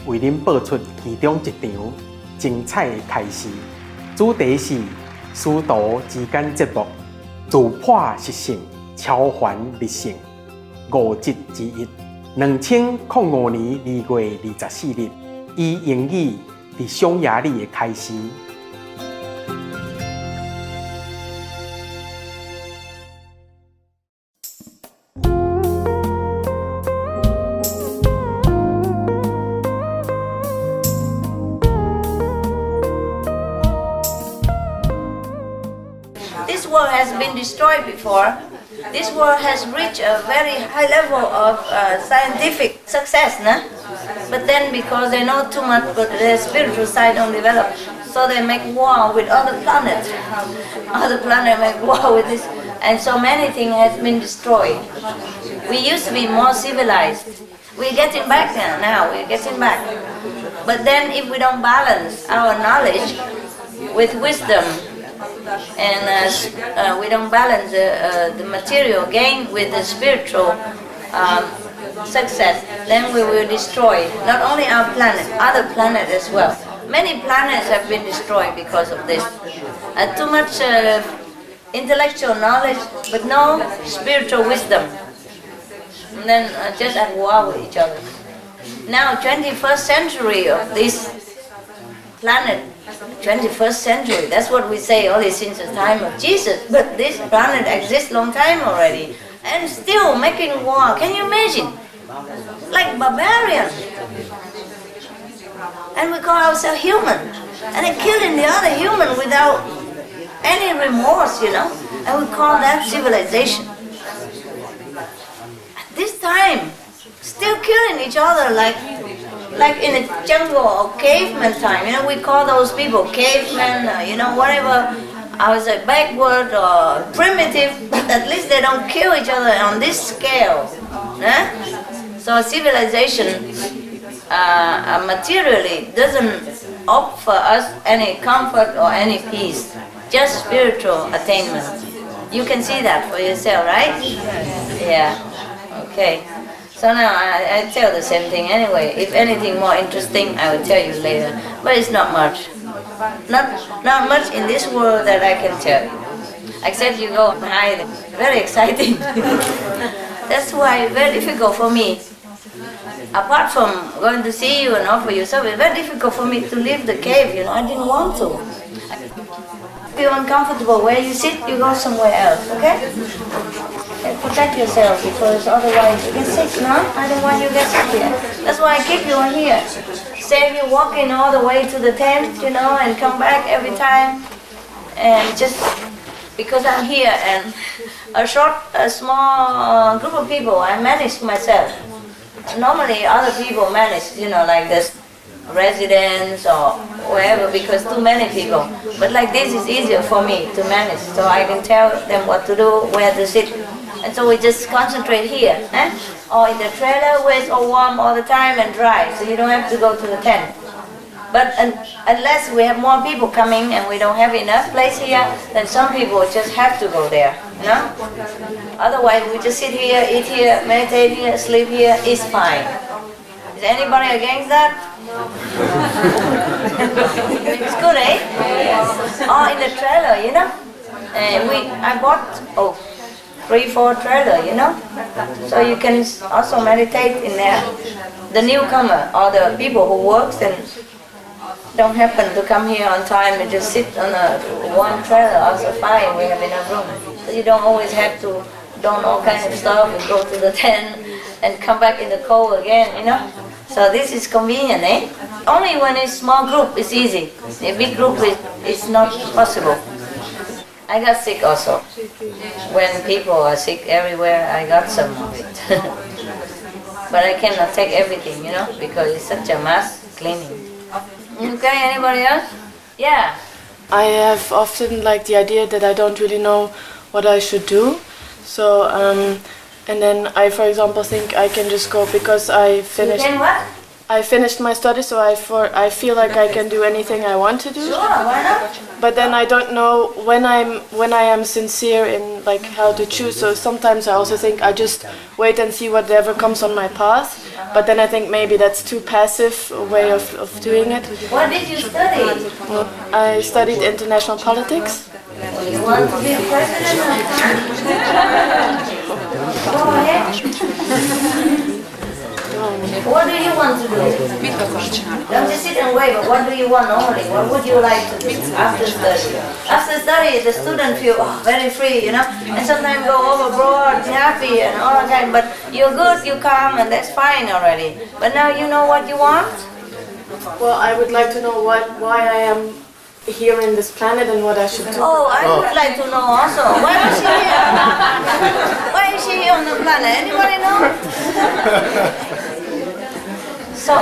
为您播出其中一场精彩的开始。主题是师徒之间节目，自破习性，超凡立性，5集之一，2005年2月24日，以英语伫匈牙利的开始。This world has been destroyed before. This world has reached a very high level of scientific success, nah? But then because they know too much, but their spiritual side don't develop, so they make war with other planets. Other planets make war with this, and so many things has been destroyed. We used to be more civilized. We're getting back now, we're getting back. But then if we don't balance our knowledge with wisdom, and we don't balance the material gain with the spiritual success, then we will destroy not only our planet, other planets as well. Many planets have been destroyed because of this. Too much intellectual knowledge, but no spiritual wisdom. And then just at war with each other. Now, 21st century of this planet, 21st century, that's what we say only since the time of Jesus, but this planet exists long time already, and still making war. Can you imagine? Like barbarians. And we call ourselves human, and they're killing the other human without any remorse, you know, and we call that civilization. At this time, still killing each other like in a jungle or caveman time, you know, we call those people cavemen, you know, whatever, I was like backward or primitive, but at least they don't kill each other on this scale. So civilization materially doesn't offer us any comfort or any peace, just spiritual attainment. You can see that for yourself, right? Yeah, okay. So now I tell the same thing anyway. If anything more interesting, I will tell you later. But it's not much. Not much in this world that I can tell you. Except you go hide. Very exciting. That's why it's very difficult for me. Apart from going to see you and offer you service, it's very difficult for me to leave the cave, you know. I didn't want to. Feel uncomfortable where you sit, you go somewhere else, okay? And protect yourself, because otherwise you get sick, no? I don't want you to get sick here. That's why I keep you on here. Save you walking all the way to the tent, you know, and come back every time. And just because I'm here and a small group of people, I manage myself. Normally other people manage, you know, like this residents or wherever, because too many people. But like this is easier for me to manage, so I can tell them what to do, where to sit. And so we just concentrate here, or in the trailer where it's all warm all the time and dry, so you don't have to go to the tent. But unless we have more people coming and we don't have enough place here, then some people just have to go there, you know? Otherwise we just sit here, eat here, meditate here, sleep here, it's fine. Is anybody against that? It's good, eh? Oh, in the trailer, you know? I bought 3-4 trailer, you know? So you can also meditate in there. The newcomer or the people who works and don't happen to come here on time and just sit on one trailer, also fine, we have enough room. So you don't always have to don all kinds of stuff and go to the tent and come back in the cold again, you know? So this is convenient, eh? Only when it's small group, it's easy. A big group, it's not possible. I got sick also. When people are sick everywhere, I got some of it. But I cannot take everything, you know, because it's such a mass cleaning. Okay, anybody else? Yeah. I have often like the idea that I don't really know what I should do. So, and then I, for example, think I can just go because I finished. You can what? I finished my studies, so I feel like I can do anything I want to do. Sure, why not? But then I don't know when I am sincere in like how to choose. So sometimes I also think I just wait and see whatever comes on my path. But then I think maybe that's too passive a way of doing it. What did you study? Well, I studied international politics. You want to be president? Go ahead. What do you want to do? Don't just sit and wait, but what do you want normally? What would you like to do after study? After study, the student feel very free, you know, and sometimes go overboard, happy and all that, but you're good, you calm, and that's fine already. But now you know what you want? Well, I would like to know why I am here in this planet and what I should do. Oh, I would like to know also. Why is she here? Why is she here on the planet? Anybody know? So,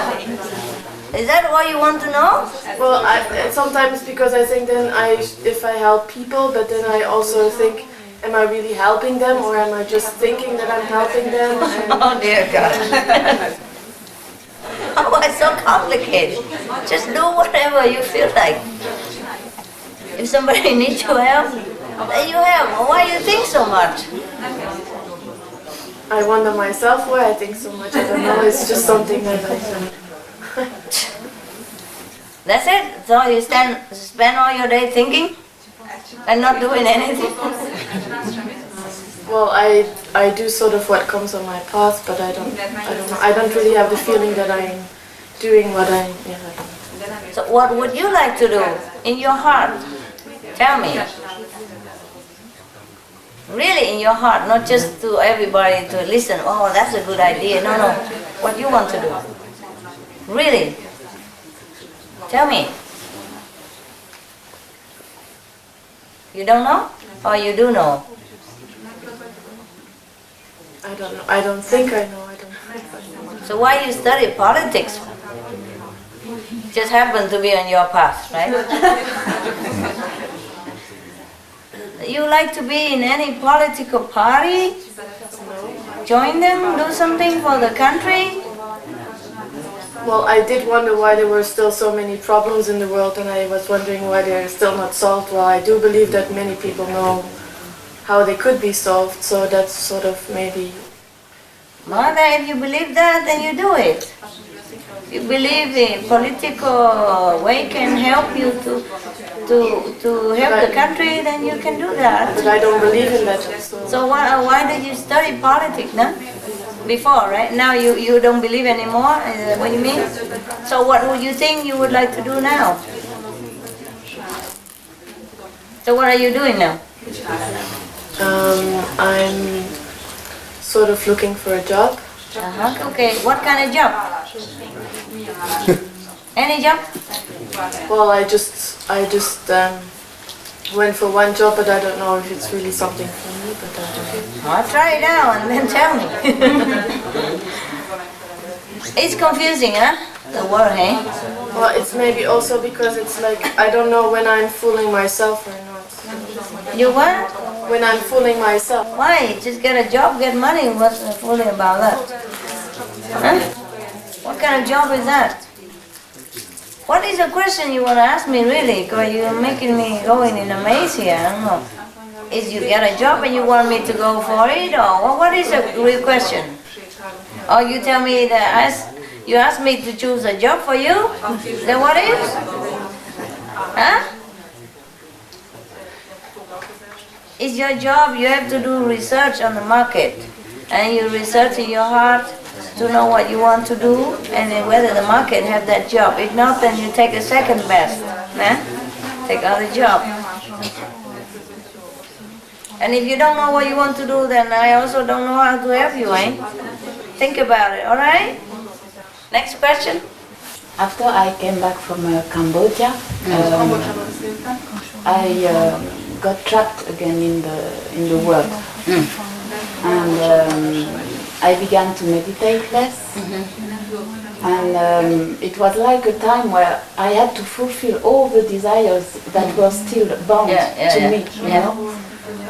is that what you want to know? Well, sometimes because I think then if I help people, but then I also think, am I really helping them, or am I just thinking that I'm helping them? Oh dear God. Oh, it's so complicated. Just do whatever you feel like. If somebody needs your help, then you help. Why do you think so much? I wonder myself why I think so much. I don't know. It's just something that I do. That's it? So you spend all your day thinking and not doing anything? Well, I do sort of what comes on my path, but I don't know. I don't really have the feeling that I'm doing what I don't know. So what would you like to do in your heart? Tell me. Really in your heart, not just to everybody to listen, oh, that's a good idea. No, no. What you want to do. Really. Tell me. You don't know? Or you do know? I don't know. I don't think I know. I don't think I know. So why you study politics? Just happened to be on your path, right? You like to be in any political party? Join them? Do something for the country? Well, I did wonder why there were still so many problems in the world, and I was wondering why they're still not solved. Well, I do believe that many people know how they could be solved, so that's sort of maybe... Mother, if you believe that, then you do it. You believe the political way can help you to help the country, then you can do that. But I don't believe in that. So why did you study politics, no? Before, right? Now you don't believe anymore? Is that what you mean? So what would you think you would like to do now? So what are you doing now? I'm sort of looking for a job. Okay, what kind of job? Any job? Well, I just went for one job, but I don't know if it's really something for me. But I don't know. I'll try it out and then tell me. It's confusing, huh? The word, hey? Well, it's maybe also because it's like I don't know when I'm fooling myself or not. You what? When I'm fooling myself. Why? Just get a job, get money. What's the fooling about that? Huh? What kind of job is that? What is the question you want to ask me, really? Because you're making me going in a maze here. I don't know. Is you get a job and you want me to go for it, or what is the real question? Or you tell me that you ask me to choose a job for you? Is that what it is? Huh? It's your job. You have to do research on the market, and you research in your heart to know what you want to do and then whether the market have that job. If not, then you take a second best. Take other job. And if you don't know what you want to do, then I also don't know how to help you, eh? Think about it, alright? Next question. After I came back from Cambodia, I got trapped again in the world. And I began to meditate less, and it was like a time where I had to fulfill all the desires that were still bound to me, you know.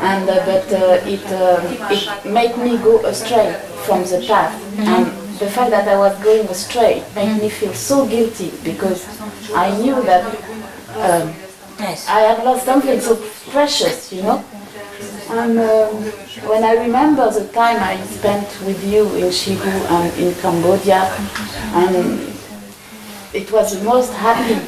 And but it made me go astray from the path. And the fact that I was going astray made me feel so guilty because I knew that I had lost something so precious, you know. And when I remember the time I spent with you in Shigu and in Cambodia, and it was the most happy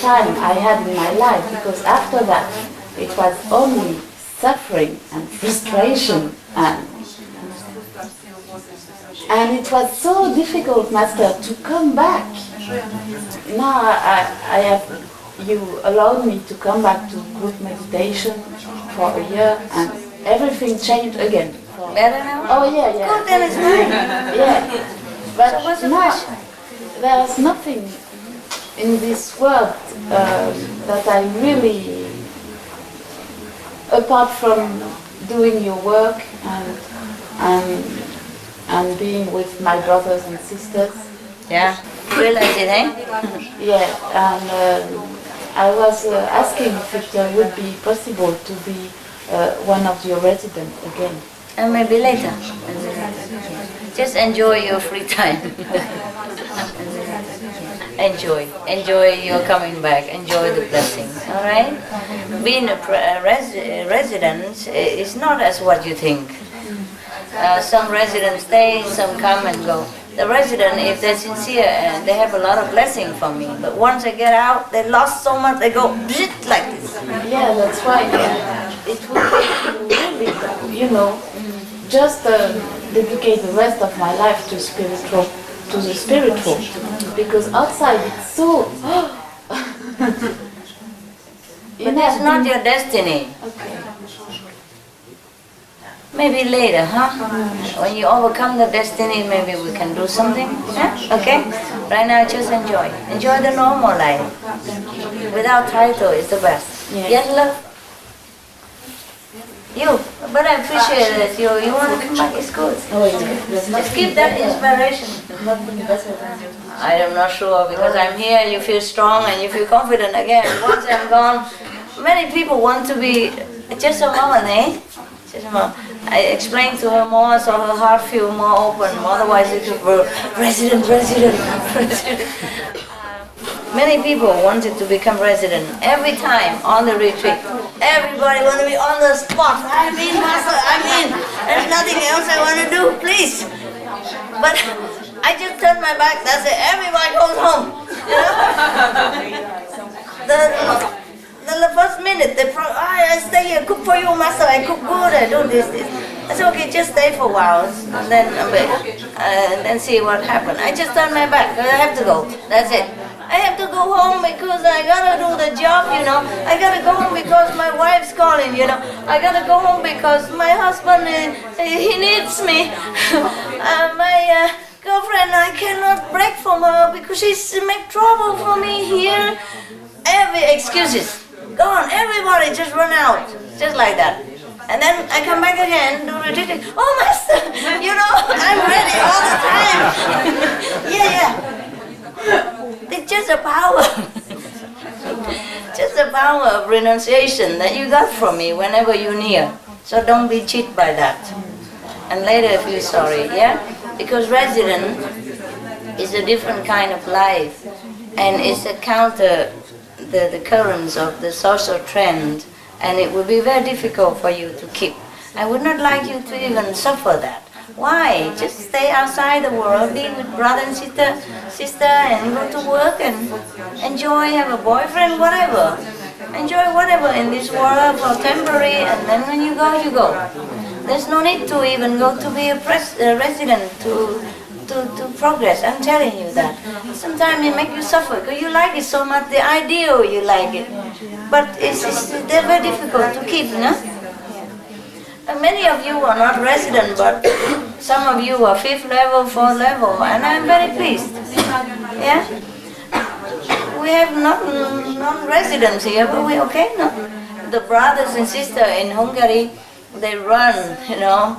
time I had in my life, because after that it was only suffering and frustration, and it was so difficult, Master, to come back. Now I have, you allowed me to come back to group meditation for a year, and everything changed again. Better now? Oh yeah, yeah. Good, then it's fine. Yeah, but So what's the now question? there's nothing in this world that I really, apart from doing your work and being with my brothers and sisters. Yeah. Realize it, eh? Yeah, and I was asking if it would be possible to be one of your residents again. And maybe later. Just enjoy your free time. Enjoy your coming back. Enjoy the blessings. All right. Being a resident is not as what you think. Some residents stay, some come and go. The resident, if they're sincere, they have a lot of blessing from me. But once they get out, they lost so much, they go like this. Yeah, that's why it would be really, you know, just dedicate the rest of my life to the spiritual, because outside it's so. But that's not your destiny. Okay. Maybe later, huh? When you overcome the destiny, maybe we can do something. Yeah? Okay? Right now, just enjoy. Enjoy the normal life. Without title is the best. Yeah. Yes, love? You. But I appreciate it. You want to come back, it's good. Just keep that inspiration. I'm not sure, because I'm here, you feel strong and you feel confident again. Once I'm gone, many people want to be just a moment, eh? Just a moment. I explained to her more, so her heart feel more open. Otherwise, it would be resident. Many people wanted to become resident every time on the retreat. Everybody want to be on the spot. I'm in, Master, I'm in. There's nothing else I want to do, please. But I just turned my back. That's it. Everybody goes home. You know? The first minute, I stay here, cook for you, Master, I cook good, I do this. I said, okay, just stay for a while, and then see what happens. I just turn my back, I have to go, that's it. I have to go home because I gotta do the job, you know. I gotta go home because my wife's calling, you know. I gotta go home because my husband, he needs me. My girlfriend, I cannot break from her because she's make trouble for me here. Every excuses. Gone, everybody just run out, just like that. And then I come back again, do retreat. Oh, Master, you know, I'm ready all the time. Yeah. It's just a power. Just the power of renunciation that you got from me whenever you're near. So don't be cheated by that. And later feel sorry, yeah? Because resident is a different kind of life. And it's a counter the currents of the social trend, and it would be very difficult for you to keep. I would not like you to even suffer that. Why? Just stay outside the world, be with brother and sister, and go to work and enjoy, have a boyfriend, whatever. Enjoy whatever in this world for temporary, and then when you go, you go. There's no need to even go to be a resident to progress. I'm telling you that. Sometimes it makes you suffer because you like it so much, the ideal you like it. But they're very difficult to keep, you know? And many of you are not resident, but some of you are 5th level, 4th level, and I'm very pleased. Yeah? We have non-residents here, but we're okay, no? The brothers and sisters in Hungary, they run, you know.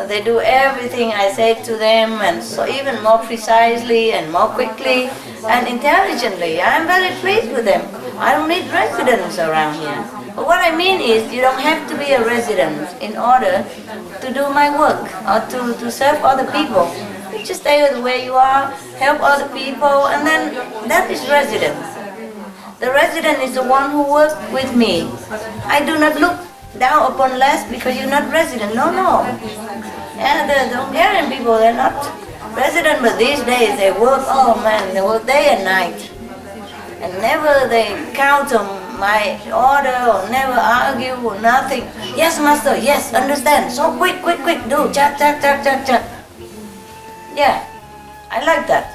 They do everything I say to them, and so even more precisely and more quickly and intelligently. I'm very pleased with them. I don't need residents around here. But what I mean is, you don't have to be a resident in order to do my work or to serve other people. You just stay with where you are, help other people, and then that is resident. The resident is the one who works with me. I do not look down upon less because you're not resident. No, no. Yeah, the Hungarian people, they're not resident, but these days they work, oh man, they work day and night. And never they count on my order or never argue or nothing. Yes, master, yes, understand. So quick, do, chat. Yeah, I like that.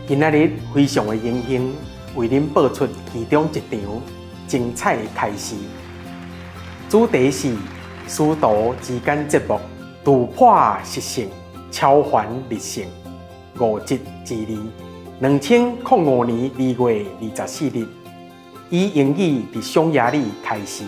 今仔日非常的荣幸，为您播出其中一场精彩的开示。主题是师徒之间节目，突破习性，超凡立性，5集之2 2005年2月24日，以英语伫匈牙利开始。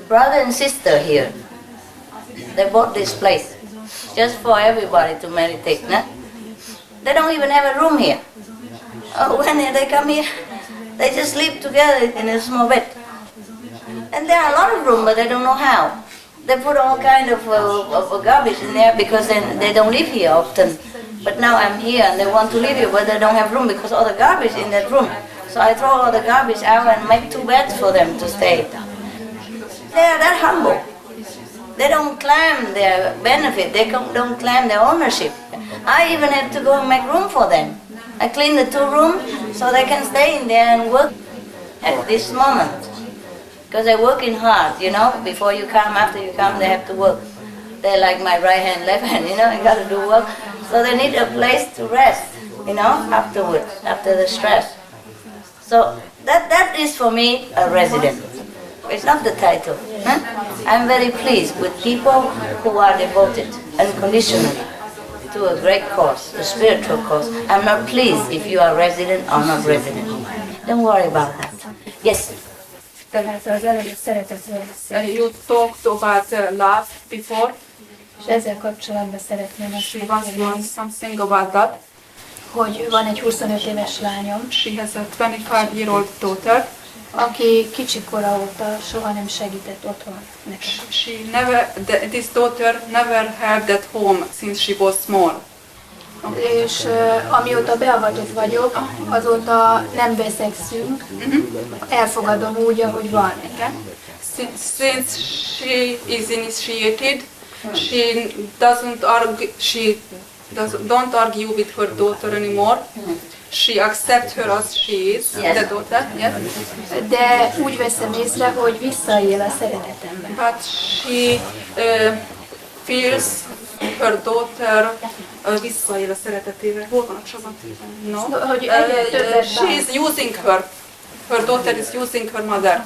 Brother and sister here, they bought this place just for everybody to meditate. Nah? They don't even have a room here. Oh, when they come here, they just sleep together in a small bed. And there are a lot of rooms, but they don't know how. They put all kind of garbage in there because they don't live here often. But now I'm here and they want to live here, but they don't have room because all the garbage in that room. So I throw all the garbage out and make 2 beds for them to stay. They are that humble. They don't claim their benefit. They don't claim their ownership. I even have to go and make room for them. I clean the 2 rooms so they can stay in there and work at this moment. Because they're working hard, you know. Before you come, after you come, they have to work. They're like my right hand, left hand, you know. You got to do work. So they need a place to rest, you know, afterwards, after the stress. So that is for me a resident. It's not the title. Huh? I'm very pleased with people who are devoted unconditionally to a great cause, a spiritual cause. I'm not pleased if you are resident or not resident. Don't worry about that. Yes. You talked about love before. És ezzel kapcsolatban szeretném She wants to know something about that. hogy van egy 25 éves lányom, She has a 25-year-old daughter. aki kicsikora óta soha nem segített otthon nekem. This daughter never helped at home since she was small. És amióta beavatott vagyok, azóta nem veszekszünk, elfogadom úgy, ahogy van. Since she is initiated, don't argue with her daughter anymore. She accepts her as she is, Yes. the daughter. Yes. De úgy veszem észre, hogy visszaél a szeretetemben. But she feels her daughter visszaél a szeretetével. Hol van a Csaba? No. Hogy egyre többet She is using her. Her daughter is using her mother.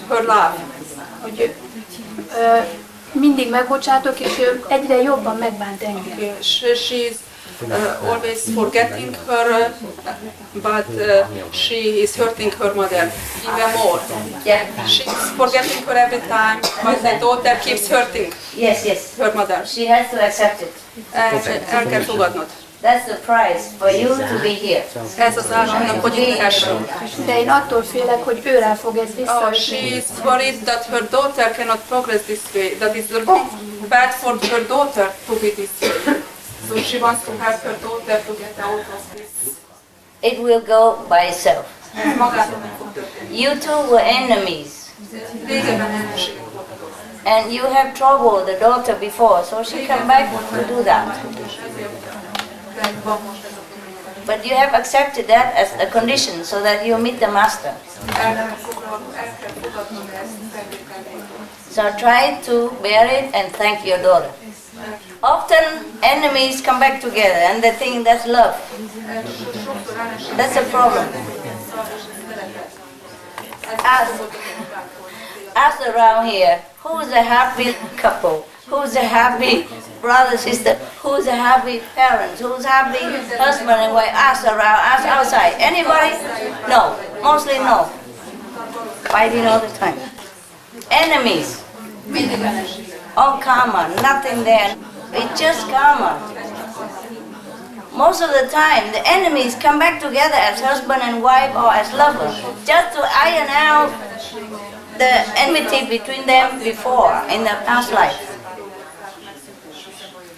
Her love. hogy mindig megbocsátok, és ő egyre jobban megbánt engem. She is always forgetting her, but she is hurting her mother even more. Yeah. She is forgetting her every time, but the daughter keeps hurting Yes. her mother. She has to accept it. El kell fogadnod. That's the price for you to be here. Ez az ára annak, hogy itt lehessünk. De én attól félek, hogy ő rá fog ez She is worried that her daughter cannot progress this way, that is bad for her daughter to be this way. So she wants to help her daughter to get out of this. It will go by itself. You two were enemies. And you have troubled the daughter before, so she come back to do that. But you have accepted that as a condition so that you meet the master. So try to bear it and thank your daughter. Often enemies come back together and they think that's love. That's a problem. Ask around here, who is a happy couple? Who's a happy brother, sister? Who's a happy parent? Who's happy husband and wife? Ask around, ask outside. Anybody? No. Mostly no. Fighting all the time. Enemies. All karma. Nothing there. It's just karma. Most of the time, the enemies come back together as husband and wife or as lovers, just to iron out the enmity between them before, in the past life.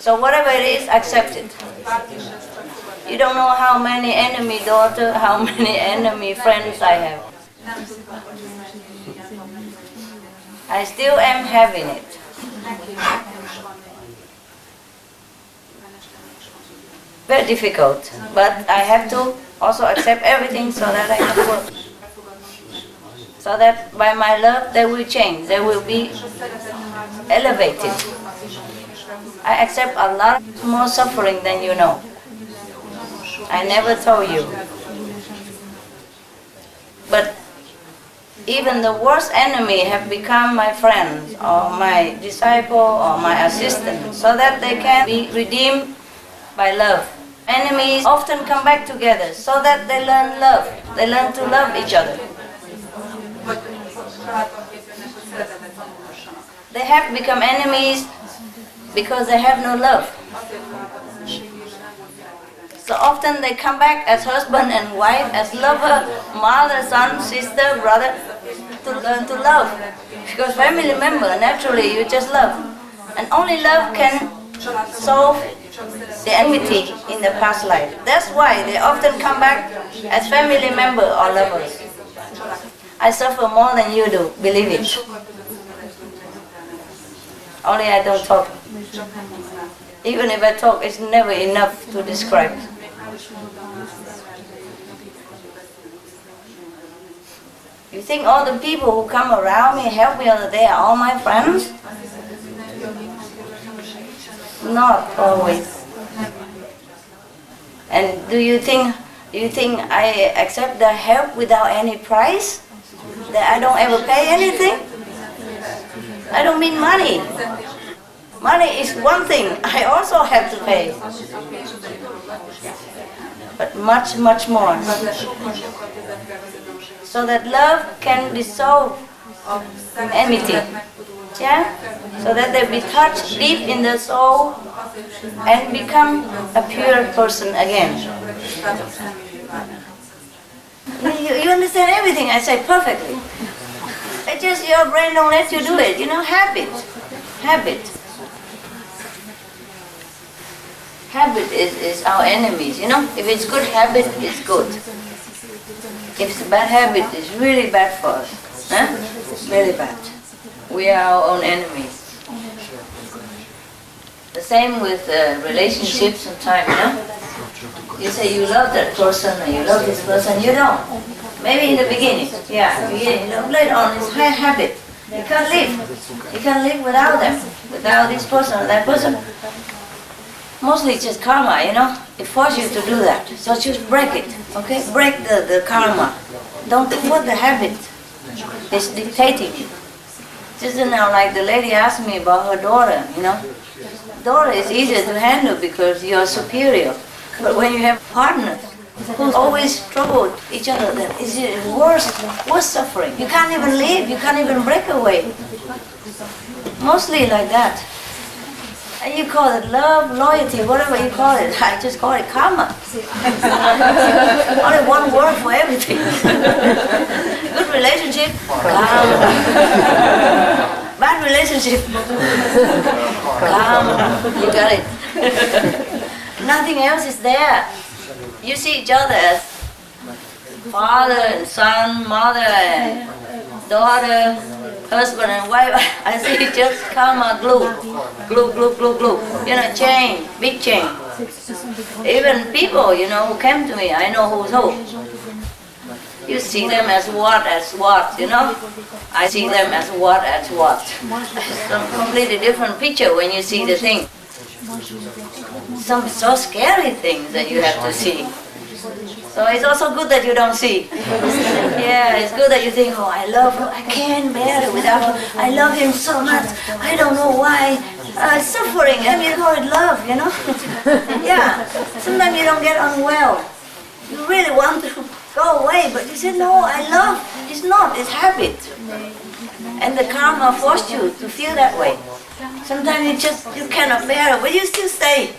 So whatever it is, accept it. You don't know how many enemy daughters, how many enemy friends I have. I still am having it. Very difficult, but I have to also accept everything so that I can work. So that by my love they will change, they will be elevated. I accept a lot more suffering than you know. I never told you. But even the worst enemy have become my friends or my disciple or my assistant so that they can be redeemed by love. Enemies often come back together so that they learn love. They learn to love each other. They have become enemies because they have no love. So often they come back as husband and wife, as lover, mother, son, sister, brother, to learn to love. Because family member, naturally you just love. And only love can solve the enmity in the past life. That's why they often come back as family member or lovers. I suffer more than you do, believe it. Only I don't talk. Even if I talk, it's never enough to describe. You think all the people who come around me, help me all the day, are all my friends? Not always. And do you think I accept their help without any price? That I don't ever pay anything? I don't mean money. Money is one thing, I also have to pay. But much, much more. So that love can dissolve enmity. Yeah? So that they be touched deep in the soul and become a pure person again. You understand everything I say perfectly. It's just your brain don't let you do it. You know, habit. Habit. Habit is our enemies, you know. If it's good habit, it's good. If it's a bad habit, it's really bad for us. Huh? Really bad. We are our own enemies. The same with relationships sometimes, you know. You say you love that person or you love this person, you don't. Maybe in the beginning, yeah, you know, later on it's high habit. You can't live. You can't live without them, without this person or that person. Mostly it's just karma, you know. It forces you to do that. So just break it, okay? Break the karma. Don't put the habit. It's dictating you. Just now, like the lady asked me about her daughter, you know. Daughter is easier to handle because you're superior. But when you have partners who always trouble each other, then it's worse suffering. You can't even live, you can't even break away. Mostly like that. And you call it love, loyalty, whatever you call it. I just call it karma. Only one word for everything. Good relationship, karma. Bad relationship, karma. You got it. Nothing else is there. You see each other as father and son, mother and daughter, husband and wife. I see just karma glue. Glue, glue, glue, glue. You know, chain, big chain. Even people, you know, who came to me, I know who's who. You see them as what, you know? I see them as what. It's a completely different picture when you see the thing. Some so scary things that you have to see. So it's also good that you don't see. Yeah, it's good that you think, oh, I love her, I can't bear it without her. I love him so much. I don't know why suffering, and you call it love, you know? Yeah, sometimes you don't get unwell. You really want to go away, but you say, no, I love. It's not, it's habit. And the karma forced you to feel that way. Sometimes you cannot bear it, but you still stay.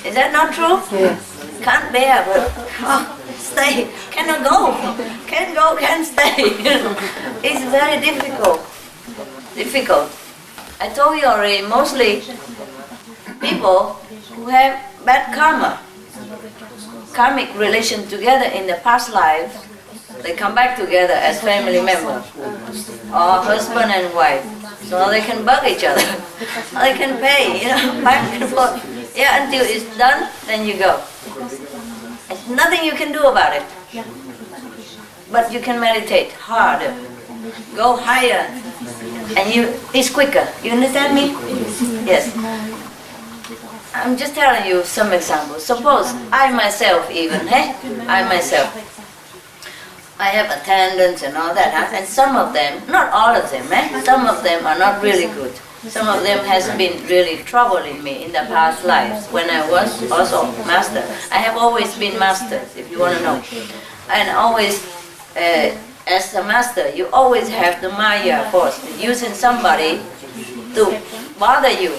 Is that not true? Yes. Can't bear, but stay. Cannot go. Can't go, can't stay. It's very difficult. I told you already, mostly people who have bad karma, karmic relation together in the past life, they come back together as family members, or husband and wife. So they can bug each other. They can pay, back and forth. Yeah, until it's done, then you go. There's nothing you can do about it. But you can meditate harder, go higher, and it's quicker. You understand me? Yes. I'm just telling you some examples. Suppose I myself I have attendants and all that, and some of them, not all of them, some of them are not really good. Some of them has been really troubling me in the past lives when I was also master. I have always been master, if you want to know. And always, as a master, you always have the Maya force, using somebody to bother you,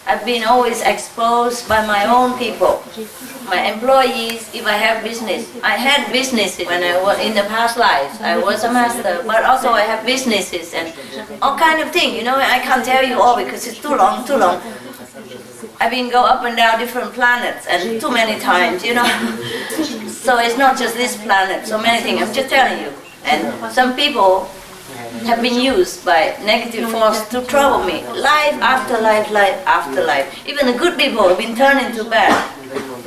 I've been always exposed by my own people, my employees, if I have business. I had businesses when I was in the past lives. I was a master, but also I have businesses and all kind of things. I can't tell you all because it's too long. I've been go up and down different planets and too many times, So it's not just this planet, so many things. I'm just telling you. And some people have been used by negative force to trouble me. Life after life, life after life. Even the good people have been turned into bad.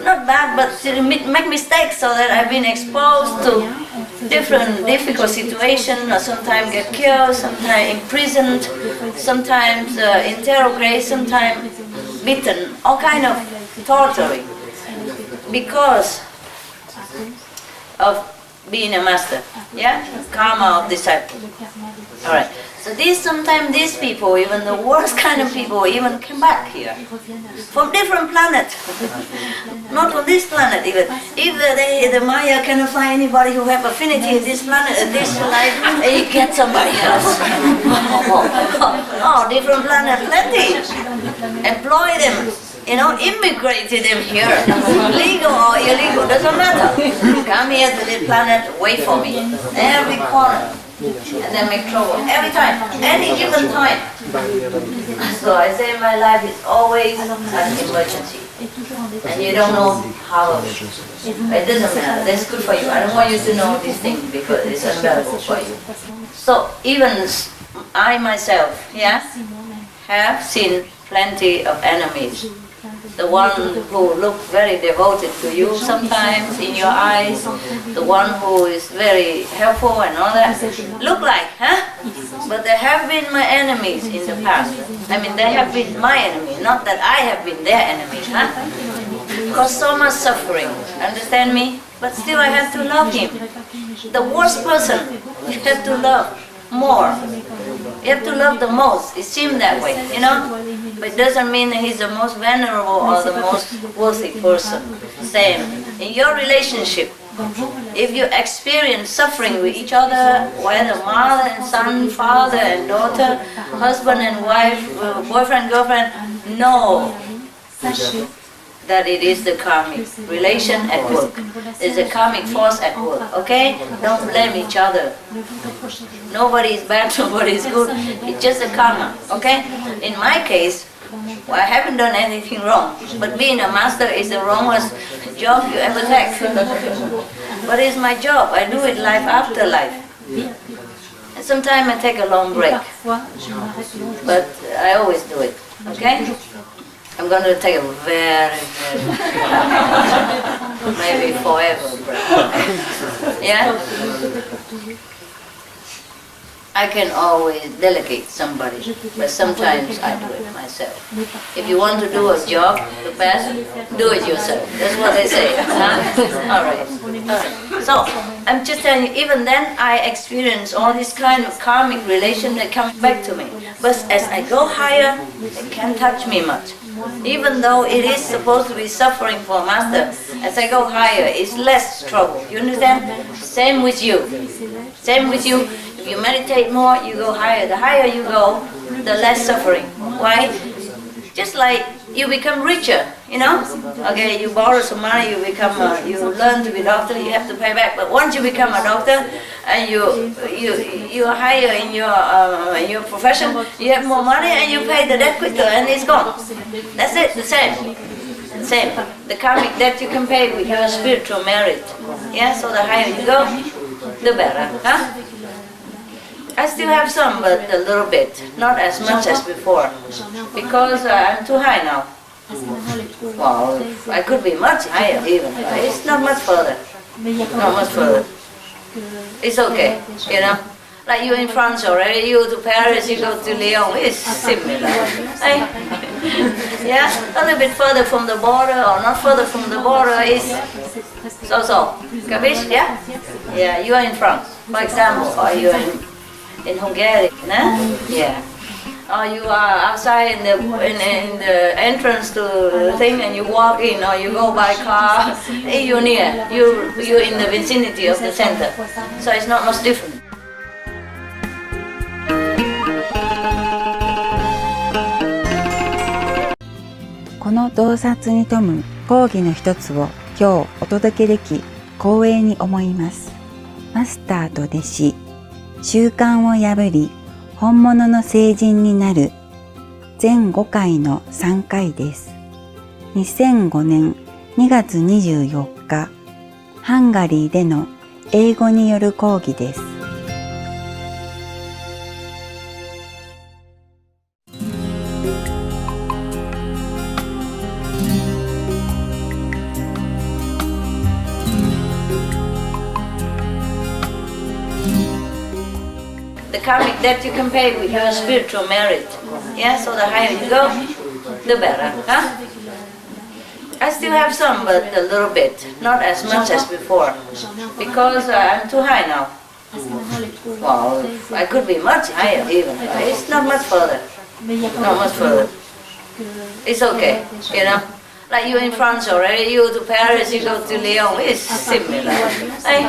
Not bad, but to make mistakes, so that I've been exposed to different difficult situations, or sometimes get killed, sometimes imprisoned, sometimes interrogated, sometimes beaten, all kind of torturing. Because of being a master, karma of disciple. All right. So sometimes these people, even the worst kind of people, even come back here from different planets, not on this planet even. If the Maya cannot find anybody who have affinity in this planet, this life, they get somebody else. Different planet, plenty. Employ them. Immigrated them here, legal or illegal, doesn't matter. Come here to this planet, wait for me, every corner, and then make trouble, every time, any given time. So I say my life is always an emergency, and you don't know how, it doesn't matter, that's good for you. I don't want you to know these things because it's unbearable for you. So even I myself, have seen plenty of enemies. The one who look very devoted to you sometimes in your eyes, the one who is very helpful and all that, look like, But they have been my enemies in the past. I mean, they have been my enemy, not that I have been their enemy, Because so much suffering, understand me? But still I have to love him. The worst person, you have to love more. You have to love the most. It seems that way, But it doesn't mean that he's the most venerable or the most worthy person. Same. In your relationship, if you experience suffering with each other, whether mother and son, father and daughter, husband and wife, boyfriend, girlfriend, know that it is the karmic relation at work. It's a karmic force at work, okay? Don't blame each other. Nobody is bad, nobody is good. It's just a karma, okay? In my case, I haven't done anything wrong, but being a master is the wrongest job you ever take. But it's my job. I do it life after life. And sometimes I take a long break, but I always do it, okay? I'm going to take a very maybe forever break. I can always delegate somebody, but sometimes I do it myself. If you want to do a job the best, do it yourself. That's what they say. Huh? All right. So I'm just telling you, even then I experience all this kind of karmic relation that comes back to me. But as I go higher, it can't touch me much. Even though it is supposed to be suffering for Master, as I go higher, it's less trouble. You understand? Same with you. Same with you. If you meditate more, you go higher. The higher you go, the less suffering. Why? Just like you become richer, you know? Okay, you borrow some money, you learn to be a doctor, you have to pay back. But once you become a doctor and you're higher in your profession, you have more money and you pay the debt quicker and it's gone. That's it, the same. Same. The karmic debt you can pay with your spiritual merit. Yeah, so the higher you go, the better. Huh? I still have some, but a little bit. Not as much as before. Because I'm too high now. Well, I could be much higher even. But it's not much further. Not much further. It's okay, you know. Like you in France already, you to Paris, you go to Lyon, it's similar. Hey? Yeah, a little bit further from the border or not further from the border is so. Capiche? Yeah? Yeah, you are in France, for example, or you are in Hungary, no? Yeah. Or you are outside in the entrance to the thing and you walk in, or you go by car, you're near, you're in the vicinity of the center. So it's not much different.「この洞察に富む講義の一つを今日お届けでき光栄に思います。マスターと弟子、習慣を破り本物の聖人になる全5回の3回です。2005年2月24日、ハンガリーでの英語による講義です。The karmic debt you can pay with your spiritual merit. Yeah, so the higher you go, the better. Huh? I still have some, but a little bit. Not as much as before. Because I'm too high now. Well, I could be much higher even. But it's not much further. Not much further. It's okay, you know. Like you in France already, you to Paris, you go to Lyon, it's similar. Hey?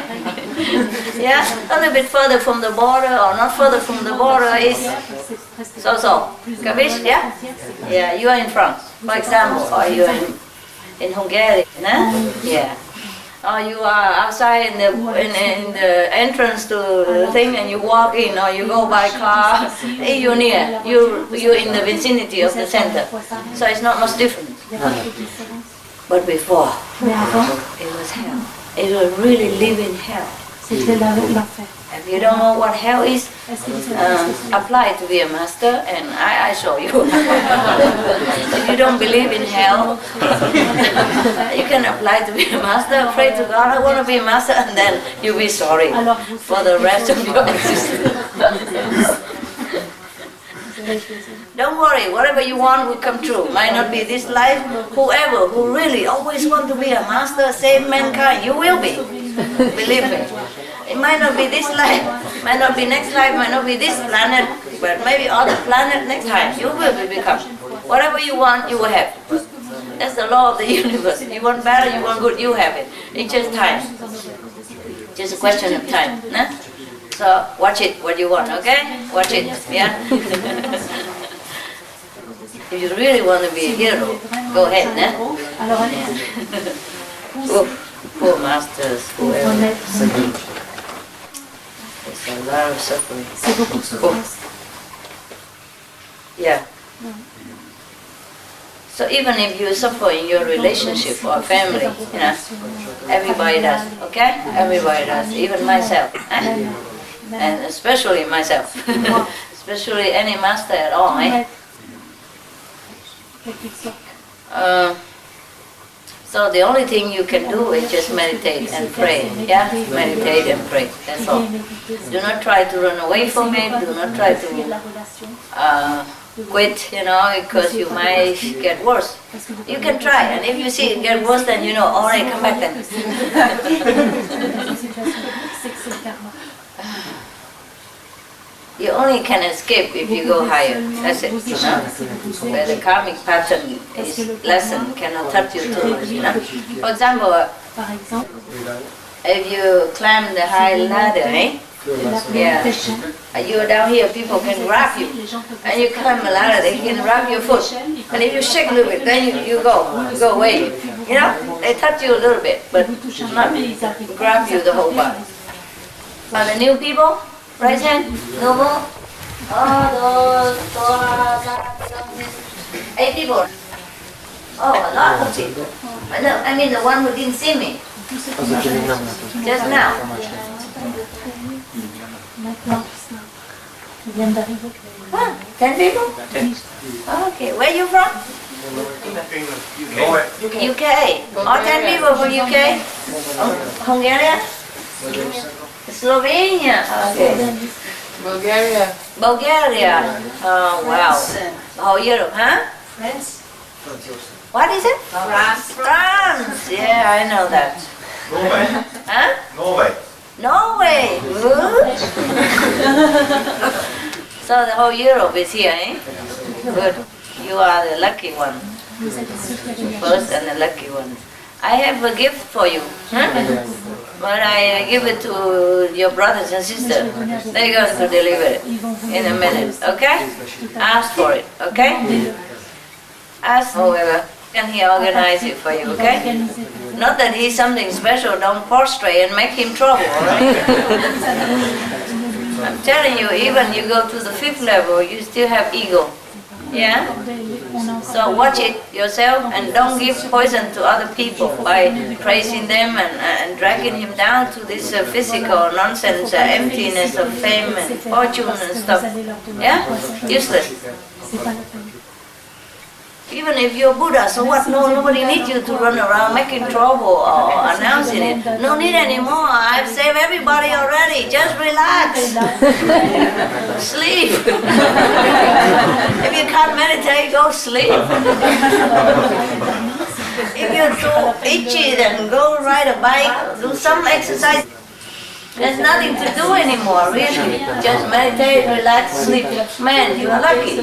Yeah, a little bit further from the border or not further from the border is so. Capiche? Yeah? Yeah, you are in France, for example, or you are in Hungary, no? Yeah. Or you are outside in the entrance to the thing and you walk in, or you go by car, you're near, you're in the vicinity of the center. So it's not much different. But before, it was hell. It was really living hell. If you don't know what hell is, apply to be a master and I show you. If you don't believe in hell, you can apply to be a master, pray to God, I want to be a master, and then you'll be sorry for the rest of your existence. Don't worry, whatever you want will come true. Might not be this life. Whoever who really always want to be a master, save mankind, you will be. Believe me. It might not be this life, might not be next life, might not be this planet, but maybe other planet next time. You will become. Whatever you want, you will have. That's the law of the universe. You want better, you want good, you have it. It's just time. Just a question of time. Nah? So watch it, what you want, okay? Watch it, yeah? If you really want to be a hero, go ahead, nah? Poor masters, whoever. It's a lot of suffering. Yeah. So even if you suffer in your relationship or family, you know, everybody does, okay? Everybody does, even myself. And especially myself. Especially any master at all, So the only thing you can do is just meditate and pray. Yeah, meditate and pray. That's all. Do not try to run away from it. Do not try to quit, because you might get worse. You can try, and if you see it get worse, then all right, come back then. You only can escape if you go higher. That's it. Where the karmic pattern is lessened, cannot touch you too much. For example, if you climb the high ladder, yeah, you're down here, people can grab you, and you climb the ladder, they can grab your foot, and if you shake a little bit, then you go away. They touch you a little bit, but not grab you the whole body. Are the new people? Right hand, noble. Oh, those 8 people. Oh, a lot of people. I mean the one who didn't see me. Just now. Huh? 10 people? Okay, where are you from? UK. All 10 people from UK? Hungary? Slovenia. Okay. Bulgaria. Oh, wow. Oh, Europe, huh? France. What is it? France. Yeah, I know that. Norway. Huh? Norway. Good. So the whole Europe is here, eh? Good. You are the lucky one. First and the lucky one. I have a gift for you. Huh? But I give it to your brothers and sisters. They're going to deliver it in a minute, okay? Ask for it, okay? Ask whoever, and he organize it for you, okay? Not that he's something special, don't prostrate and make him trouble, alright? I'm telling you, even you go to the 5th level, you still have ego. Yeah? So watch it yourself and don't give poison to other people by praising them and dragging him down to this physical nonsense, emptiness of fame and fortune and stuff. Yeah? Useless. Even if you're Buddha, so what? No, nobody needs you to run around making trouble or announcing it. No need anymore. I've saved everybody already. Just relax. Sleep. If you can't meditate, go sleep. If you're too itchy, then go ride a bike, do some exercise. There's nothing to do anymore, really. Just meditate, relax, sleep. Man, you're lucky.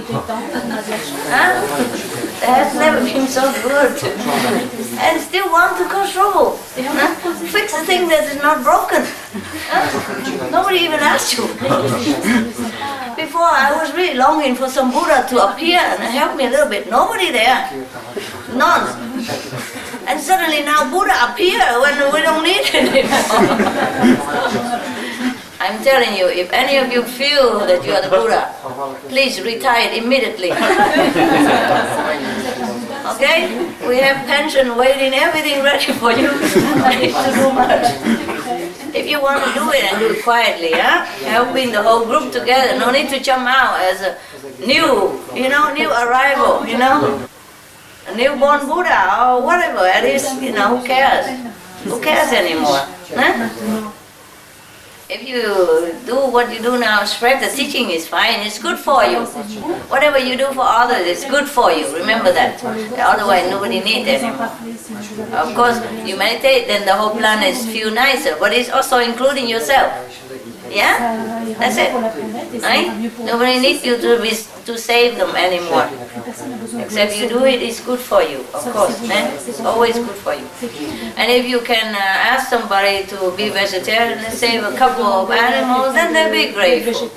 Huh? That has never been so good. And still want to cause trouble. Huh? Fix the thing that is not broken. Huh? Nobody even asked you. Before, I was really longing for some Buddha to appear and help me a little bit. Nobody there. None. And suddenly now Buddha appear when we don't need it anymore. I'm telling you, if any of you feel that you are the Buddha, please retire immediately. Okay? We have pension waiting, everything ready for you. I need to do much. If you want to do it, and do it quietly, huh? Helping the whole group together. No need to jump out as a new arrival, a newborn Buddha or whatever. At least, who cares? Who cares anymore? Huh? If you do what you do now, spread the teaching is fine, it's good for you. Whatever you do for others is good for you, remember that. Otherwise nobody needs it anymore. Of course, you meditate, then the whole planet feels nicer, but it's also including yourself. Yeah? That's it. Right? Nobody needs you to save them anymore. Except you do it, it's good for you, of course. It's always good for you. And if you can ask somebody to be vegetarian and save a couple of animals, then they'll be grateful.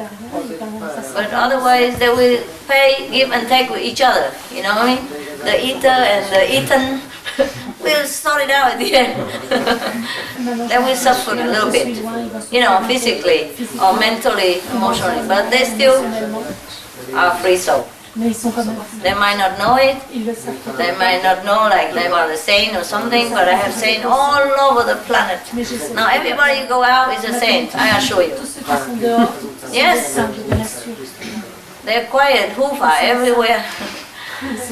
But otherwise, they will pay, give and take with each other. You know what I mean? The eater and the eaten will sort it out at the end. They will suffer a little bit, physically or mentally, emotionally, but they still are free soul. They might not know it, they might not know like they are the saint or something, but I have saints all over the planet. Now everybody you go out is a saint, I assure you. Yes, they're quiet, hufa everywhere.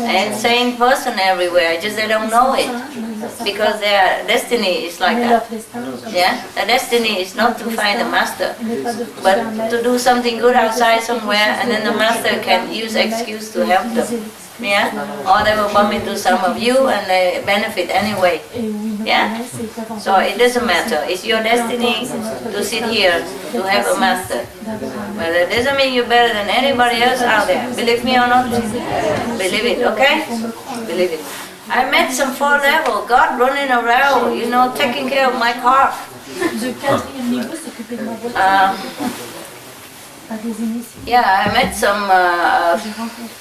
And sane person everywhere, just they don't know it. because their destiny is like that. Yeah, the destiny is not to find a master, but to do something good outside somewhere, and then the master can use excuse to help them. Yeah, or they will bump into some of you and they benefit anyway. Yeah, so it doesn't matter. It's your destiny to sit here to have a master. But it doesn't mean you're better than anybody else out there. Believe me or not, believe it. Okay, believe it. I met some 4-level God running around, you know, taking care of my car. Yeah, I met some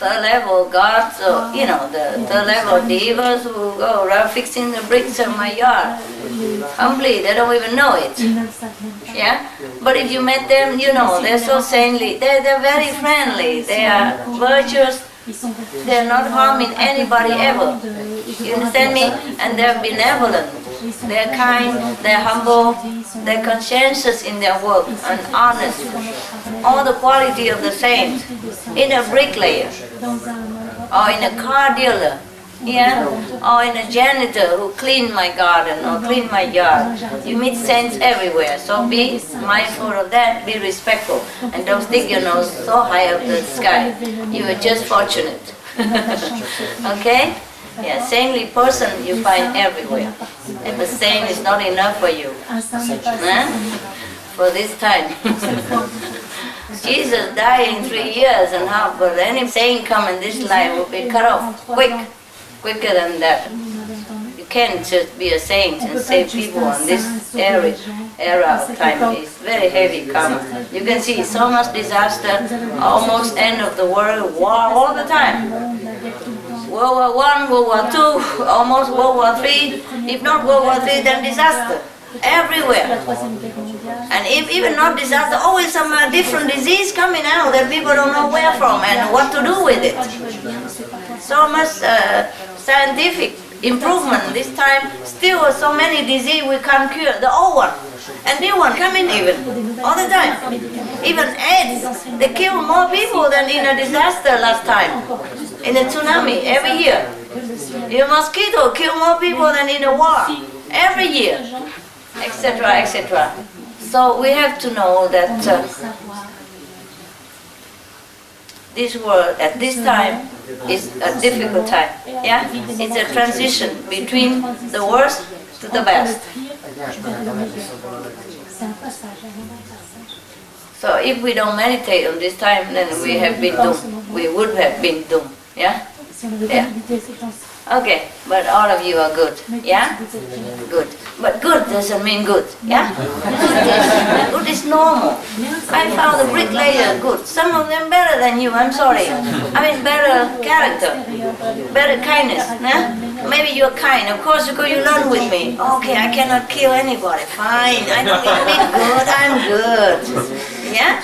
3rd-level gods, you know, the 3rd-level divas who go around fixing the bricks in my yard. Humbly, they don't even know it. Yeah, but if you met them, you know, they're so saintly. They're very friendly. They are virtuous. They're not harming anybody ever. You understand me? And they're benevolent. They're kind, they're humble, they're conscientious in their work and honest. All the quality of the saint in a bricklayer or in a car dealer, yeah, or in a janitor who clean my garden or clean my yard. You meet saints everywhere, so be mindful of that, be respectful, and don't stick your nose so high up the sky. You are just fortunate. Okay? Yeah, saintly person you find everywhere. If a saint is not enough for you, for this time. Jesus died in 3 years, and how? But any saint come in this life will be cut off quicker than that. You can't just be a saint and save people in this era of time. It's very heavy karma. You can see so much disaster, almost end of the world, war all the time. World War I, World War II, almost World War III. If not World War III, then disaster. Everywhere. And if even not disaster, always some different disease coming out that people don't know where from and what to do with it. So much scientific improvement this time. Still so many disease we can't cure. The old one and new one coming even all the time. Even AIDS, they kill more people than in a disaster last time. In a tsunami every year. A mosquito kill more people than in a war every year, etc., etc. So we have to know that this world at this time is a difficult time. Yeah, it's a transition between the worst to the best. So if we don't meditate on this time, then we have been doomed. We would have been doomed. Yeah? Yeah. Okay, but all of you are good. Yeah? Good. But good doesn't mean good. Yeah? Good is normal. I found the bricklayer good. Some of them better than you, I'm sorry. I mean better character, better kindness. Yeah? Maybe you're kind, of course, because you learn with me. Okay, I cannot kill anybody. Fine, I don't need to be good, I'm good. Yeah?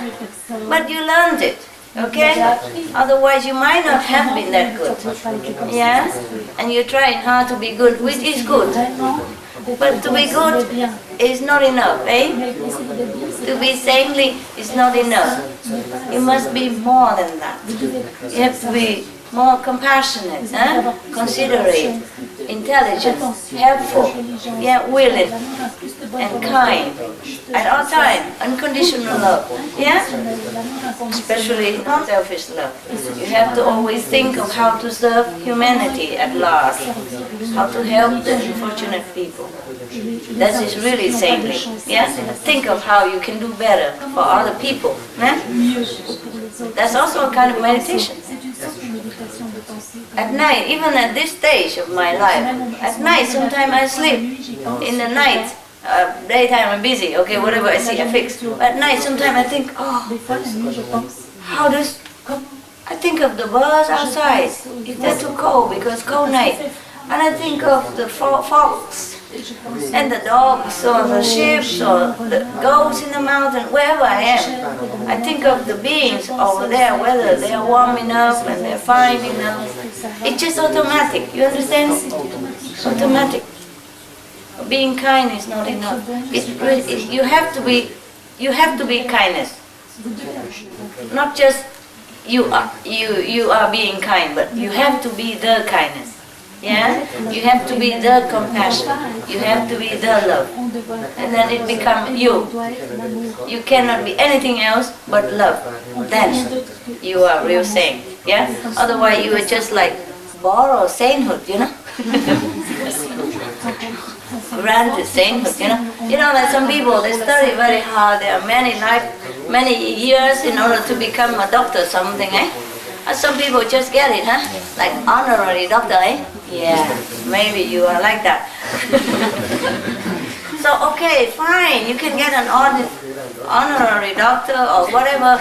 But you learned it. Okay? Otherwise you might not have been that good. Yeah? And you're trying hard to be good, which is good. But to be good is not enough, eh? To be saintly is not enough. You must be more than that. You have to be more compassionate, considerate, intelligent, helpful, yeah, willing, and kind. At all times, unconditional love, yeah? Especially non-selfish love. You have to always think of how to serve humanity at large, how to help the unfortunate people. That is really saintly, yeah? Think of how you can do better for other people, yeah? That's also a kind of meditation. At night, even at this stage of my life, at night sometimes I sleep. In the night, daytime I'm busy, okay, whatever I see I fix. At night sometimes I think, how does... I think of the birds outside, if they're too cold because cold night. And I think of the fox and the dogs or the sheep or the goats in the mountain, wherever I am. I think of the beings over there, whether they are warm enough and they're fine enough. It's just automatic, you understand? Automatic. Being kind is not enough. You have to be kindness. Not just you are being kind, but you have to be the kindness. Yeah, you have to be the compassion. You have to be the love, and then it becomes you. You cannot be anything else but love. Then you are real saint. Yeah. Otherwise, you are just like borrowed sainthood. You know. Granted sainthood. You know. You know, like some people, they study very hard. There are many years in order to become a doctor or something, eh? And some people just get it, huh? Like honorary doctor, eh? Yeah, maybe you are like that. So, okay, fine, you can get an honorary doctor or whatever.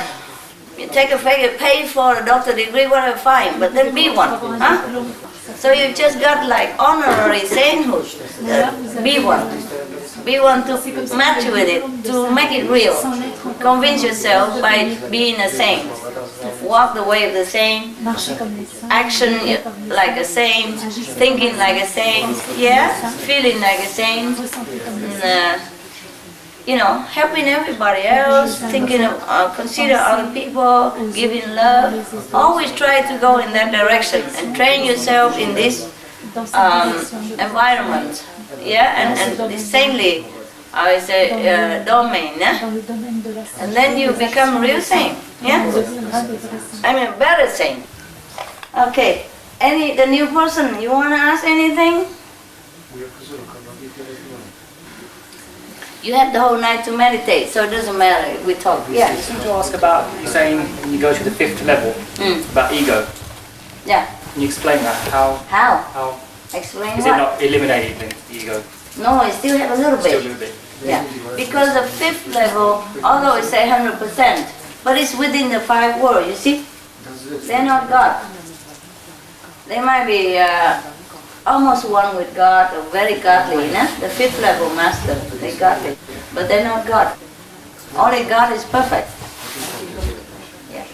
You take a pay for a doctor degree, whatever, fine, but then be one, huh? So you just got like honorary sainthood, be one. Be one to match with it, to make it real. Convince yourself by being a saint. Walk the way of the saint, action like a saint, thinking like a saint, yeah, feeling like a saint, you know, helping everybody else, thinking of, consider other people, giving love. Always try to go in that direction and train yourself in this environment, yeah, and this saintly domain, yeah? And then you become real saint, yeah? I mean, better saint. Okay, the new person, you want to ask anything? You have the whole night to meditate, so it doesn't matter if we talk. Yeah. I just want to ask about, you're saying when you go to the 5th level, about ego. Yeah. Can you explain that? How? How? Explain is what? it not eliminated then, the ego? No, it still have a little bit. Still a little bit. Yeah, because the 5th level, although it's 100%, but it's within the 5 worlds, you see? They're not God. They might be almost one with God, or very godly, you know? The 5th level master, they godly, but they're not God. Only God is perfect. Yeah.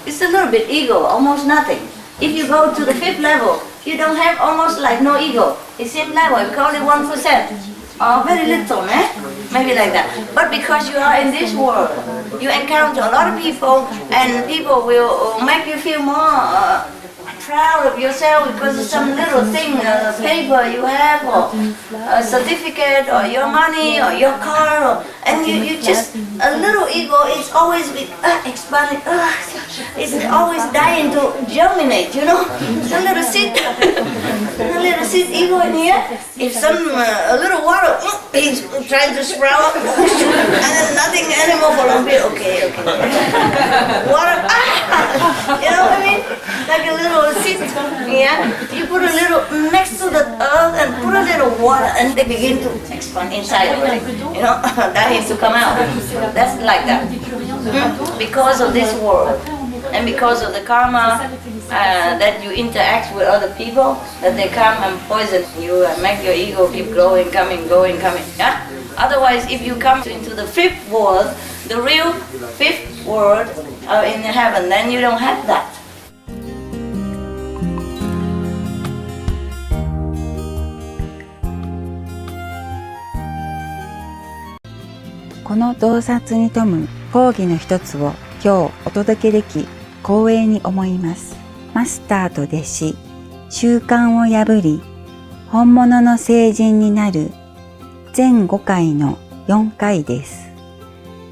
It's a little bit ego, almost nothing. If you go to the 5th level, you don't have almost like no ego. It's same level, you call it 1%. Or very little, eh? Maybe like that. But because you are in this world, you encounter a lot of people, and people will make you feel more proud of yourself because of some little thing, paper you have, or a certificate, or your money, or your car, and you just, a little ego is always expanding, it's always dying to germinate, you know? A little seed ego in here. If a little water, he's trying to sprout, and then nothing anymore for a bit, okay. Water, you know what I mean? Like a little seed, yeah? You put a little next to the earth and put a little water, and they begin to expand inside already, you know? Dying to come out. That's like that. Because of this world, and because of the karma that you interact with other people, that they come and poison you and make your ego keep growing, coming, yeah? Otherwise, if you come into the 5th world, the real 5th world in heaven, then you don't have that.「この洞察に富む講義の一つを今日お届けでき光栄に思います。マスターと弟子、習慣を破り、本物の聖人になる全5回の4回です。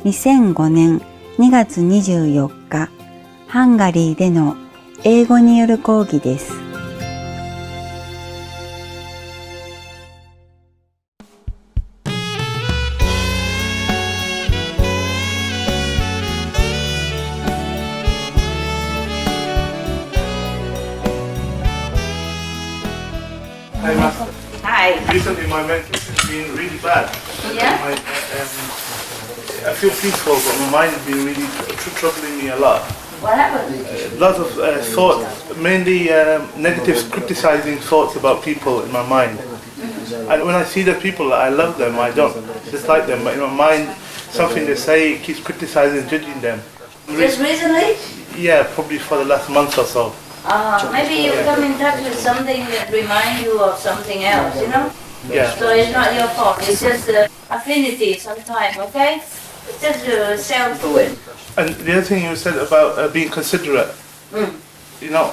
2005年2月24日、ハンガリーでの英語による講義です。Hi, Master. Hi. Recently, my mental has been really bad. Yeah? I feel peaceful, but my mind has been really troubling me a lot. What happened? Lots of thoughts, mainly negative, criticizing thoughts about people in my mind. And when I see the people, I love them. I don't dislike them, but in my mind, something they say keeps criticizing, judging them. Just recently? Yeah, probably for the last month or so. Maybe you come in touch with something that reminds you of something else, you know? Yeah. So it's not your fault, it's just affinity sometimes, okay? It's just self to it. And the other thing you said about being considerate, you know,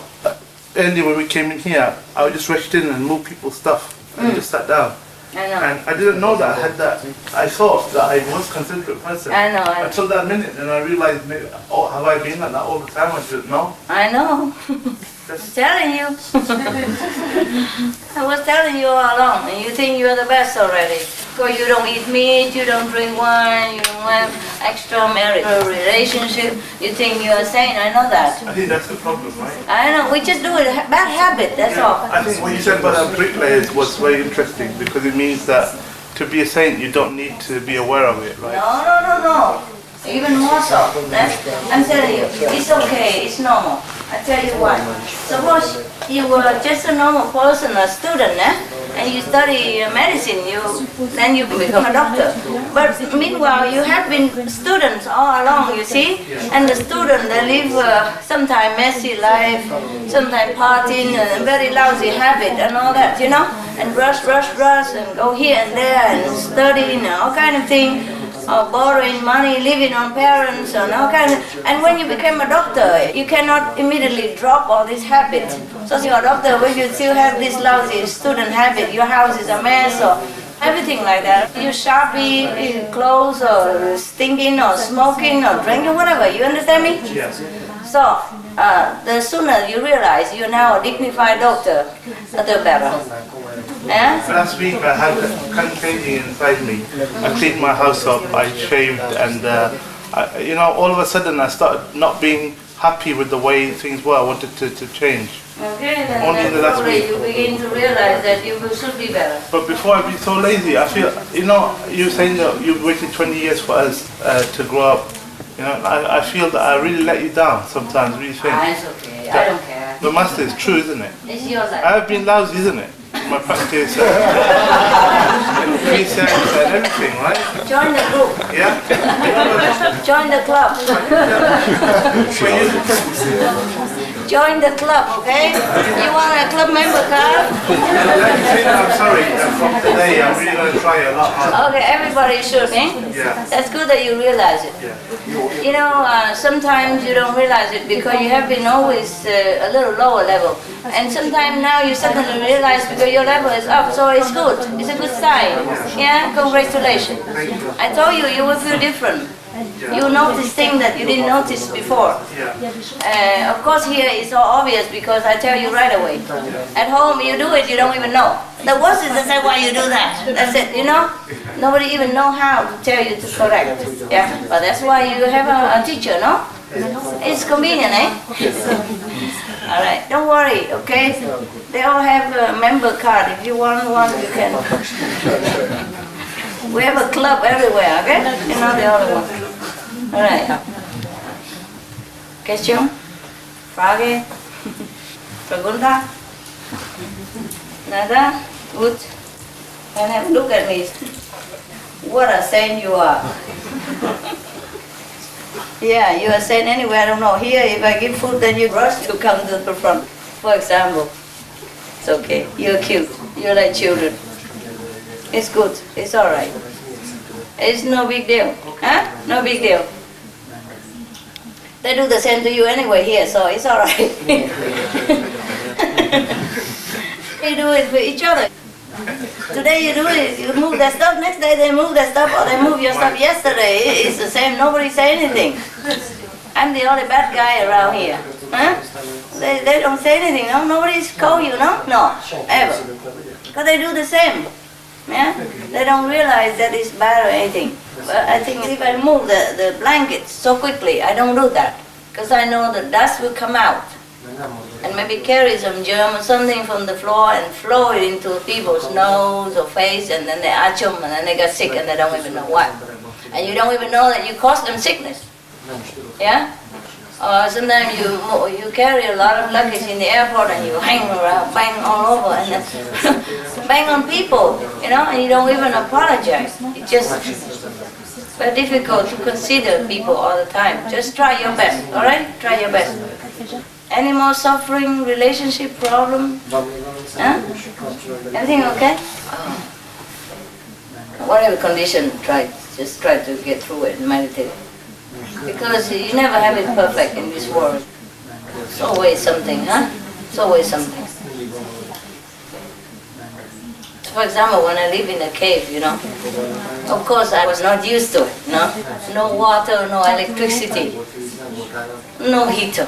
earlier when we came in here, I just rushed in and moved people's stuff and just sat down. I know. And I didn't know that I had that. I thought that I was a considerate person. I know. Until that minute, and I realized, maybe, oh, have I been like that all the time? I didn't know. I know. I'm telling you. I was telling you all along, and you think you're the best already. Because you don't eat meat, you don't drink wine, you don't have extramarital relationship. You think you're a saint, I know that. I think that's the problem, right? I know, we just do it, bad habit, that's all. I think what you said about our bricklayers was very interesting because it means that to be a saint, you don't need to be aware of it, right? No. Even more so. I'm telling you, it's okay, it's normal. I tell you why. Suppose you were just a normal person, a student, and you study medicine, then you become a doctor. But meanwhile, you have been students all along, you see? And the student, they live sometimes messy life, sometimes partying, and very lousy habit and all that, you know? And rush, and go here and there, and studying, and all kind of things. Or borrowing money, living on parents, and all kind of. And when you become a doctor, you cannot immediately drop all this habit. So you're a doctor, when you still have this lousy student habit, your house is a mess, or everything like that. You sharpie clothes, or stinking, or smoking, or drinking, whatever. You understand me? Yes. So the sooner you realize you're now a dignified doctor, the better. Yeah? Last week I had contagion inside me. I cleaned my house up, I shaved, and all of a sudden I started not being happy with the way things were. I wanted to change. Okay, then Only in the last week. you begin to realize that you should be better. But before I'd be so lazy, I feel, you were saying that you've waited 20 years for us to grow up. I feel that I really let you down sometimes, really think. It's okay, I don't care. The master is true, isn't it? It's your life. I have been lousy, isn't it? My practice, precepts and everything, right? Join the group. Yeah? Join the club. Join the club, okay? You want a club member card? I'm sorry, from today I'm really going to try a lot harder. Okay, everybody should, eh? Yeah. That's good that you realize it. Yeah. Sometimes you don't realize it because you have been always a little lower level. And sometimes now you suddenly realize because your level is up, so it's good. It's a good sign. Yeah, congratulations. I told you, you will feel different. You notice things that you didn't notice before. Of course here it's so obvious because I tell you right away. At home you do it, you don't even know. The worst is to say why you do that. That's it, Nobody even know how to tell you to correct. Yeah, but that's why you have a teacher, no? It's convenient, eh? Alright, don't worry, okay? They all have a member card. If you want one, you can. We have a club everywhere, okay? The other one. Alright. Question? Frage? Pregunta? Nada? Good. And have a look at me. What a saint you are. Yeah, you are saint anywhere, I don't know. Here, if I give food, then you rush to come to the front. For example. It's okay. You're cute. You're like children. It's good. It's all right. It's no big deal. Huh? No big deal. They do the same to you anyway here, so it's all right. They do it for each other. Today you do it, you move that stuff, next day they move that stuff, or they move your stuff yesterday. It's the same, nobody say anything. I'm the only bad guy around here. Huh? They don't say anything, no? Nobody's call you, no? No, ever. Because they do the same. Yeah? They don't realize that it's bad or anything. But I think if I move the blankets so quickly, I don't do that. Because I know the dust will come out. And maybe carry some germ or something from the floor and flow it into people's nose or face, and then they achum, and then they get sick and they don't even know why. And you don't even know that you caused them sickness. Yeah? Or sometimes you carry a lot of luggage in the airport and you hang around, bang all over, and then bang on people, and you don't even apologize. It's just very difficult to consider people all the time. Just try your best, all right? Try your best. Any more suffering, relationship problem? Huh? Everything okay? Whatever condition, just try to get through it and meditate. Because you never have it perfect in this world. It's always something, huh? It's always something. For example, when I live in a cave, of course I was not used to it, no water, no electricity, no heater.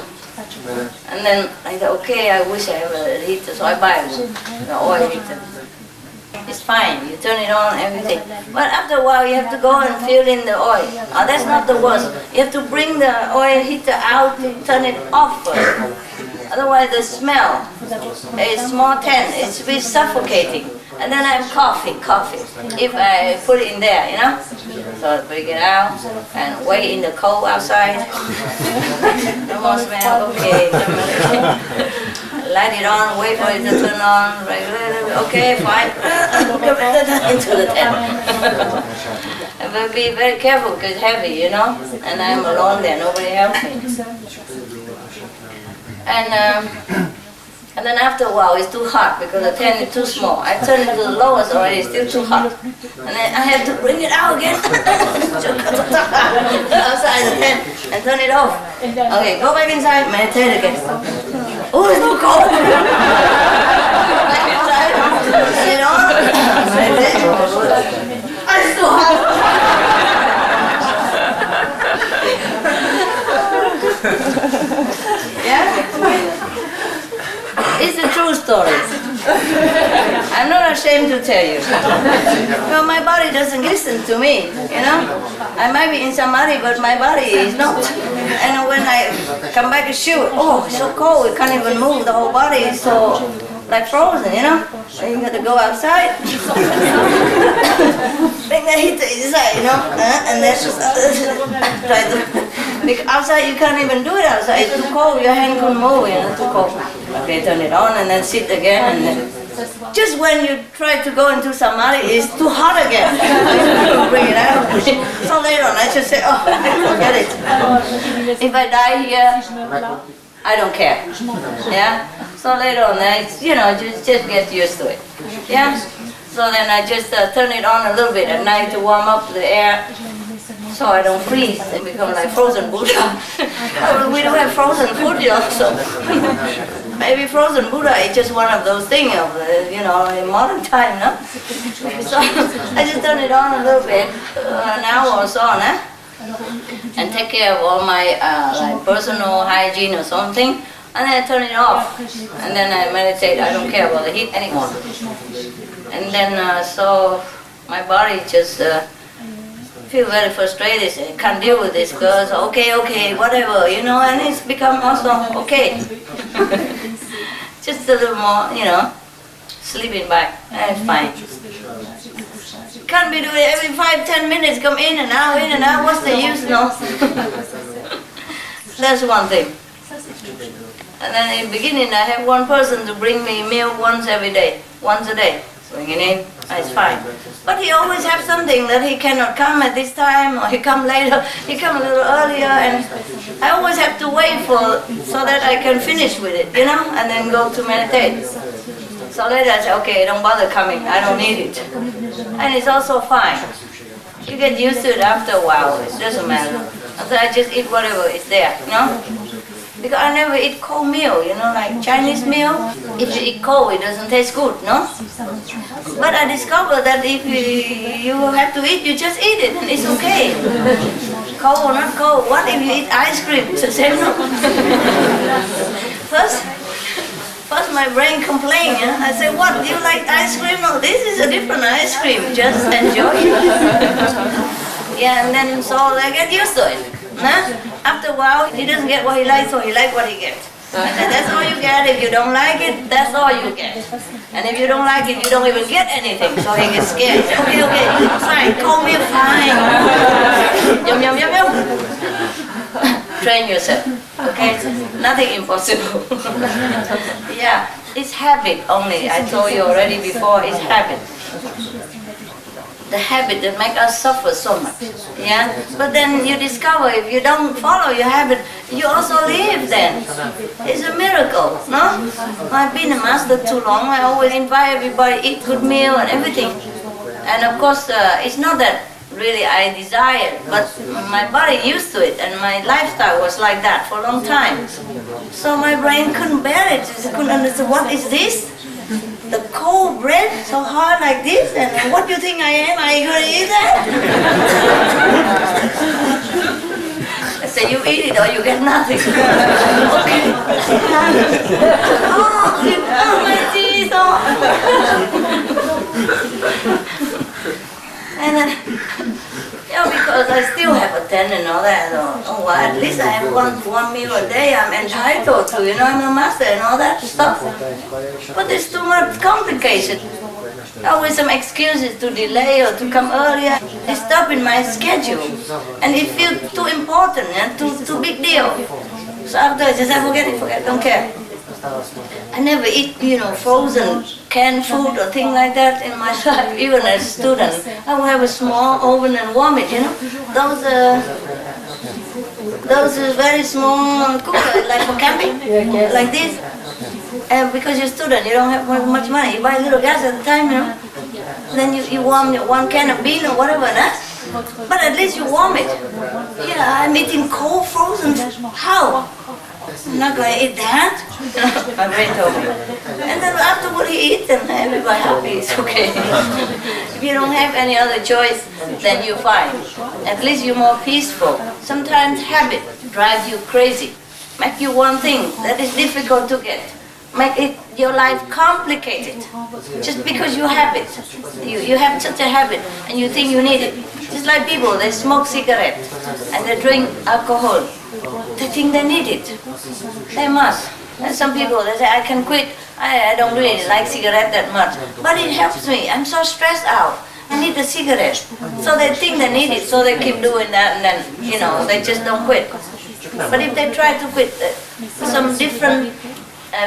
And then I thought, okay, I wish I have a heater, so I buy the oil heater. It's fine, you turn it on, everything. But after a while you have to go and fill in the oil. Oh, that's not the worst. You have to bring the oil heater out, turn it off first. Otherwise the smell, a small tent, it's be suffocating. And then I have coffee, if I put it in there, So I bring it out and wait in the cold outside. No more smell, okay. Light it on, wait for it to turn on, okay, fine. Into the tent. But be very careful because it's heavy, And I'm alone there, nobody helps me. And then after a while it's too hot because the tent is too small. I turn it to the lowest already, it's still too hot. And then I have to bring it out again. Outside the tent and turn it off. Okay, go back inside, meditate again. Oh, it's so cold! Back inside, turn it on, meditate. Oh, it's too hot! Yeah? It's a true story. I'm not ashamed to tell you. No, my body doesn't listen to me, I might be in samadhi, but my body is not. And when I come back to shoot, oh, it's so cold, we can't even move. The whole body is so like frozen, So you got to go outside. Bring the heater inside, and then try to. Because outside you can't even do it outside. It's too cold. Your hand can't move. It's too cold. Okay, turn it on and then sit again, and then just when you try to go into samadhi, it's too hot again. Bring it out. So later on, I just say, oh, forget it. If I die here, I don't care. Yeah. So later on, just get used to it. Yeah. So then I just turn it on a little bit at night to warm up the air, so I don't freeze and become like frozen Buddha. We don't have frozen food, so maybe frozen Buddha is just one of those things of in modern time, no? So I just turn it on a little bit, an hour or so, and take care of all my like personal hygiene or something. And then I turn it off, and then I meditate. I don't care about the heat anymore. And then so my body just feel very frustrated. I can't deal with this girl. So okay, whatever, and it's become also okay. Just a little more, sleeping back. That's fine. Can't be doing it every 5-10 minutes. Come in and out. What's the use? No. That's one thing. And then in the beginning, I have one person to bring me milk once a day. Bring it in, it's fine. But he always has something that he cannot come at this time, or he come later, he come a little earlier, and I always have to wait so that I can finish with it, and then go to meditate. So later I say, okay, don't bother coming, I don't need it. And it's also fine. You get used to it after a while, it doesn't matter. So I just eat whatever is there, Because I never eat cold meal, like Chinese meal. If you eat cold, it doesn't taste good, no? But I discovered that if you have to eat, you just eat it, and it's okay. Cold or not cold. What if you eat ice cream? It's the same, no? First my brain complained, I said, what, do you like ice cream? No, this is a different ice cream, just enjoy it. Yeah, and then so I get used to it. After a while, he doesn't get what he likes, so he likes what he gets. And that's all you get. If you don't like it, that's all you get. And if you don't like it, you don't even get anything. So he gets scared. He says, okay, fine, call me fine. Yum. Train yourself, okay? Nothing impossible. Yeah, it's habit only. I told you already before, it's habit. The habit that makes us suffer so much, yeah? But then you discover if you don't follow your habit, you also live then. It's a miracle, no? I've been a master too long. I always invite everybody, eat good meal and everything. And of course, it's not that really I desired, but my body used to it, and my lifestyle was like that for a long time. So my brain couldn't bear it. It couldn't understand, what is this? The cold bread, so hard like this, and what do you think I am? Are you going to eat that? I said, you eat it or you get nothing. Okay. Oh, my teeth. And then, because I still have a 10 and all that, well, at least I have one meal a day I'm entitled to, I'm a master and all that stuff. But it's too much complication. Always some excuses to delay or to come earlier. It's stopping my schedule. And it feels too important and too big deal. So after I just say, forget, don't care. I never eat, frozen canned food or thing like that in my life, even as a student. I will have a small oven and warm it, Those very small cookers, like for camping, like this. And because you're a student, you don't have much money. You buy a little gas at the time, Then you warm one can of bean or whatever, But at least you warm it. Yeah, I'm eating cold frozen. How? I'm not going to eat that. My brain told me. And then afterward he eats and everybody happy, it's okay. If you don't have any other choice, then you're fine. At least you're more peaceful. Sometimes habit drives you crazy. Make you one thing that is difficult to get. Make your life complicated. Just because you have it. You have such a habit and you think you need it. Just like people, they smoke cigarettes and they drink alcohol. They think they need it. They must. And some people, they say, I can quit. I don't really like cigarette that much. But it helps me. I'm so stressed out. I need a cigarette. So they think they need it, so they keep doing that and then, they just don't quit. But if they try to quit, some different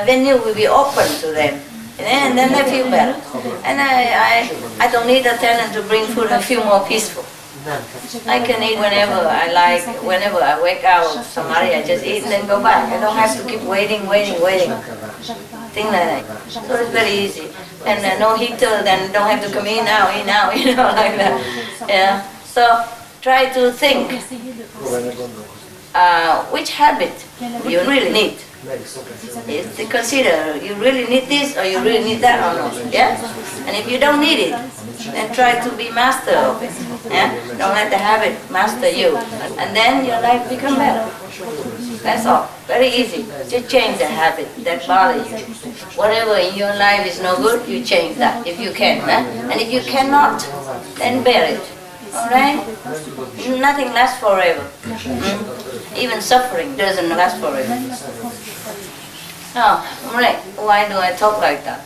venue will be open to them. And then they feel better. And I don't need a tenant to bring food, I feel more peaceful. I can eat whenever I like, whenever I wake out of somebody, I just eat and then go back. I don't have to keep waiting. Things like that. So it's very easy. And no heater, then don't have to come in now, like that. Yeah. So try to think which habit you really need. Is to consider you really need this or you really need that or not. Yeah? And if you don't need it, then try to be master of it. Yeah? Don't let the habit master you. And then your life become better. That's all. Very easy. Just change the habit that bothers you. Whatever in your life is no good, you change that if you can. And if you cannot, then bear it. Alright? Nothing lasts forever. Even suffering doesn't last forever. Oh, right. Why do I talk like that?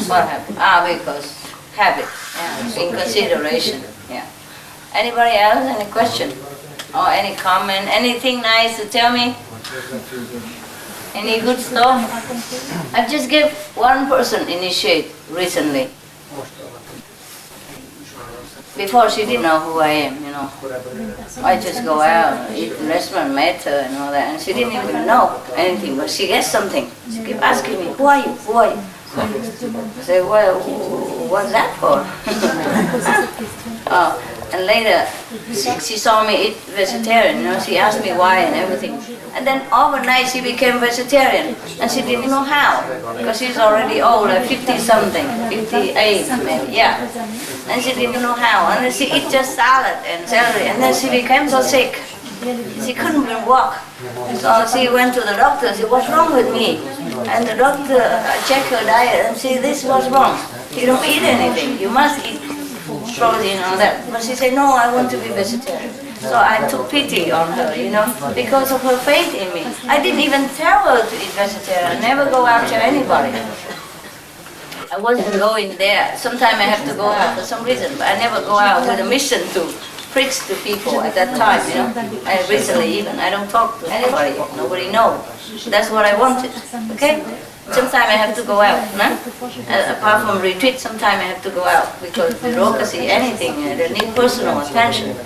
What happened? Because habit. Yeah. In consideration. Yeah. Anybody else? Any question? Or any comment? Anything nice to tell me? Any good stuff? I just gave one person initiate recently. Before she didn't know who I am, I just go out, eat in restaurant, met her and all that, and she didn't even know anything, but she gets something. She kept asking me, who are you? I say, well, what's that for? And later, she saw me eat vegetarian, she asked me why and everything. And then overnight she became vegetarian, and she didn't know how, because she's already old, like 50-something, 58 maybe, yeah. And she didn't know how, and then she eat just salad and celery, and then she became so sick. She couldn't even walk. So she went to the doctor and said, what's wrong with me? And the doctor checked her diet and said, this was wrong. You don't eat anything, you must eat protein and all that. But she said, no, I want to be vegetarian. So I took pity on her, because of her faith in me. I didn't even tell her to eat vegetarian. I never go after anybody. I wasn't going there. Sometimes I have to go out for some reason, but I never go out with a mission to preach to people at that time, I recently even, I don't talk to anybody, nobody knows. That's what I wanted, okay? Sometimes I have to go out, apart from retreat, sometimes I have to go out because bureaucracy, anything, they need personal attention.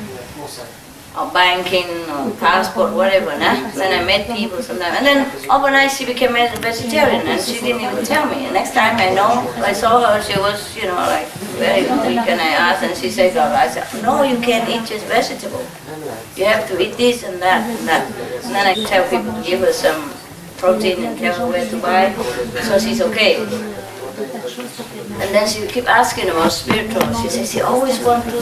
Or banking, or passport, whatever, Then I met people sometimes. And then overnight she became a vegetarian and she didn't even tell me. And next time I saw her, she was, like very weak, and I asked, and she said, "Oh," I said, "No, you can't eat just vegetable. You have to eat this and that and that." And then I tell people to give her some protein and tell her where to buy, so she's okay. And then she keep asking about spiritual. She says she always wants to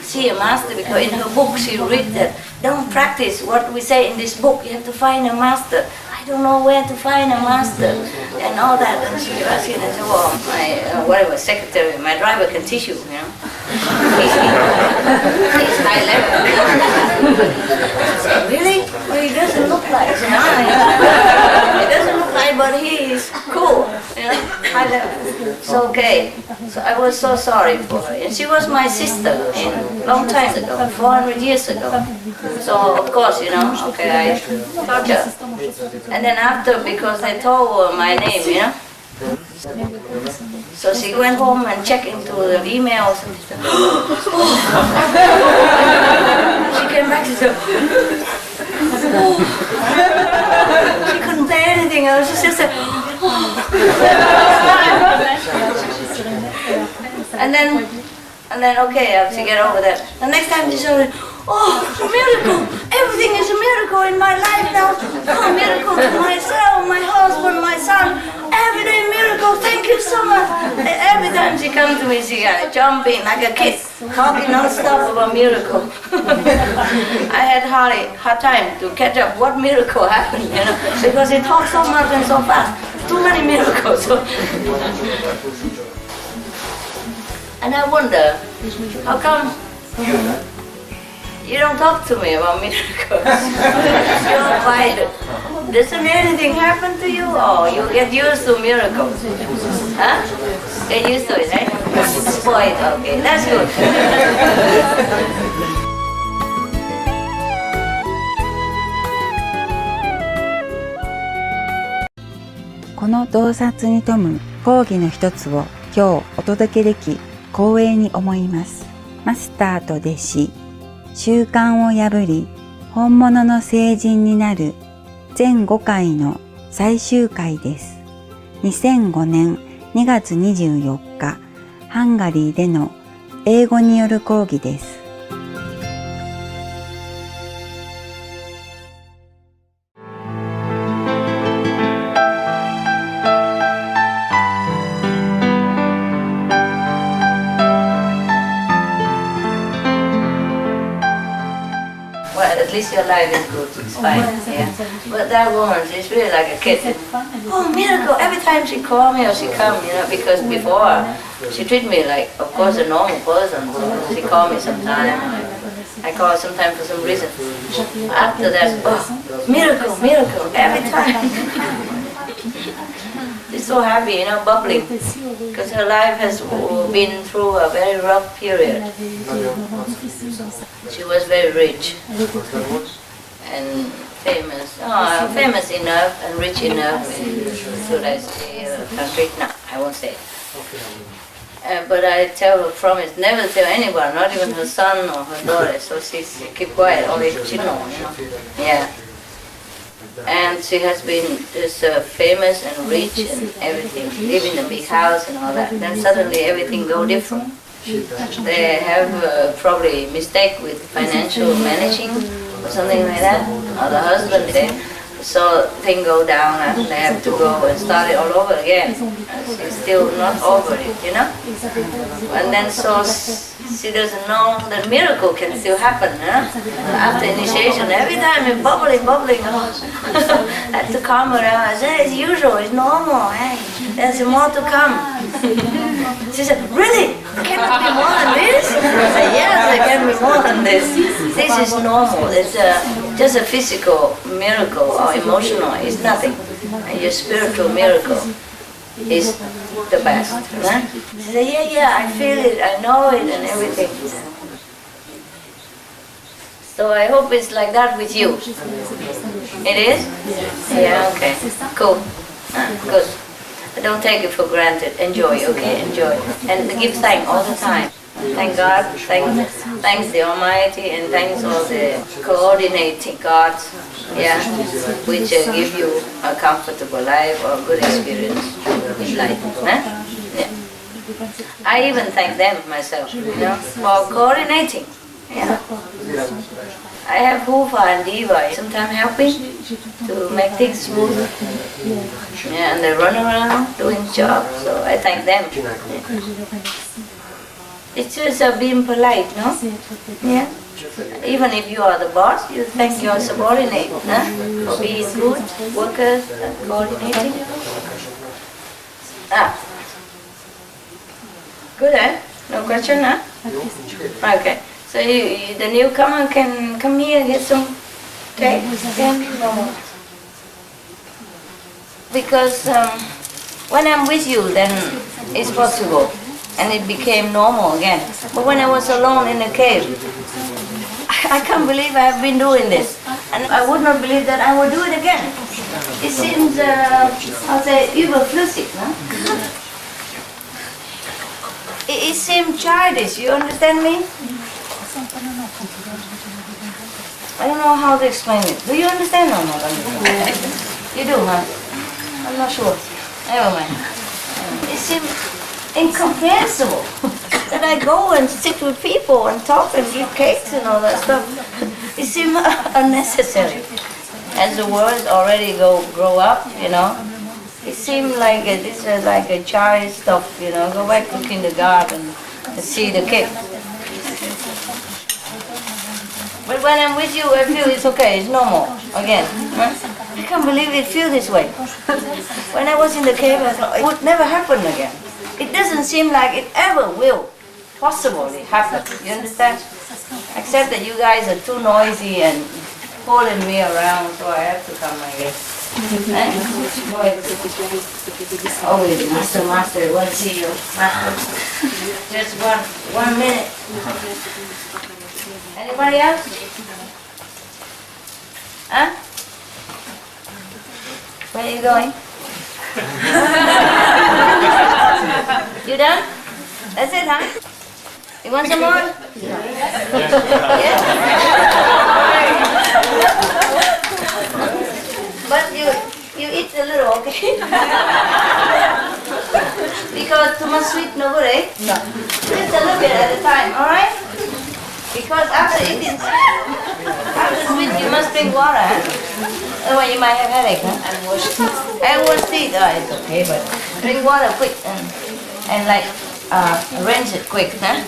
see a master, because in her book she read that don't practice what we say in this book. You have to find a master. I don't know where to find a master and all that. And she kept asking. I said, well, my whatever secretary, my driver can teach you. You know, he's high level. I said, really? Well, he doesn't look like. You know? He doesn't look like, but he is cool. You know, high level. So okay. So I was so sorry for her, and she was my sister in long time ago, 400 years ago. So of course, you know, okay, I taught her. And then after, because I told her my name, you know, so she went home and checked into the emails, and she said, she came back and said, she couldn't say anything. I was just said, and then okay, I have to get over that. The next time she said, oh, a miracle! Everything is a miracle in my life now. Oh, miracle to myself, my husband, my son. Every day miracle. Thank you so much. Every time she comes to me, she kind of jumping like a kid, talking non-stop about miracle. I had hard time to catch up what miracle happened, you know, because he talks so much and so fast. Too many miracles. And I wonder, how come you don't talk to me about miracles? You're quiet. Doesn't anything happen to you? Or you get used to miracles? Huh? Get used to it, right? Spoiled, okay, that's good. この洞察に富む講義の一つを今日お届けでき光栄に思います。マスターと弟子、習慣を破り本物の聖人になる全5回の最終回です。2005年2月24日、ハンガリーでの英語による講義です。At least your life is good, it's fine, yeah. But that woman, she's really like a kid. Oh, miracle! Every time she call me or she come, you know, because before she treat me like, of course, a normal person. So she call me sometime. I call her sometime for some reason. After that, oh, miracle, miracle! Every time. She's so happy, you know, bubbling, because her life has been through a very rough period. She was very rich and famous. Oh, famous enough and rich enough. Should I say country? No, I won't say. But I tell her, promise never tell anyone, not even her son or her daughter. So she keep quiet, only she knows, you know. Yeah. And she has been just famous and rich and everything, live in a big house and all that. Then suddenly everything go different. They have probably mistake with financial managing or something like that, or the husband there. So things go down and they have to go and start it all over again. She's still not over it, you know? And then so she doesn't know that miracle can still happen, huh? After initiation, every time it's bubbling. I have to calm her down. I say, it's usual, it's normal, hey, there's more to come. She said, really? Can it be more than this? I said, yes, it can be more than this. This is normal. It's just a physical miracle or emotional. It's nothing. And your spiritual miracle is the best. Huh? She said, yeah, I feel it, I know it and everything. So I hope it's like that with you. It is? Yeah, okay. Cool. Good. Don't take it for granted. Enjoy, okay? Enjoy. And give thanks all the time. Thank God, thanks the Almighty, and thanks all the coordinating gods, yeah, which give you a comfortable life or good experience in life. Huh? Yeah. I even thank them myself, you know, for coordinating. Yeah. I have Hufa and Diva sometimes helping to make things smooth. Yeah, and they run around doing jobs, so I thank them. It's just being polite, no? Yeah. Even if you are the boss, you thank your subordinate, no? For being good workers and coordinating. Ah. Good, eh? No question, huh? Okay. So the newcomer can come here and get some cake again? No. Because when I'm with you, then it's possible. And it became normal again. But when I was alone in a cave, I can't believe I have been doing this. And I would not believe that I will do it again. It seems, I'll say, überflüssig, no? It seems childish, you understand me? I don't know how to explain it. Do you understand or not? You do, huh? I'm not sure. Never mind. It seems incomprehensible that I go and sit with people and talk and give cakes and all that stuff. It seems unnecessary. As the words already grow up, you know, it seems like this is like a child stuff, you know. Go back to kindergarten and see the cake. But when I'm with you, I feel it's okay, it's normal again. I can't believe it feels this way. When I was in the cave, I thought it would never happen again. It doesn't seem like it ever will possibly happen. You understand? Except that you guys are too noisy and pulling me around, so I have to come, I guess. Always, master, want to see you, master. Just one minute. Anybody else? Huh? Where are you going? You done? That's it, huh? You want some more? Yeah? But you eat a little, okay? Because too much sweet no good, eh? No. Just a little bit at a time, alright? Because after eating sweet, you must drink water, huh? Otherwise you might have headache, huh? And wash teeth, it's okay, but drink water quick and like rinse it quick, huh?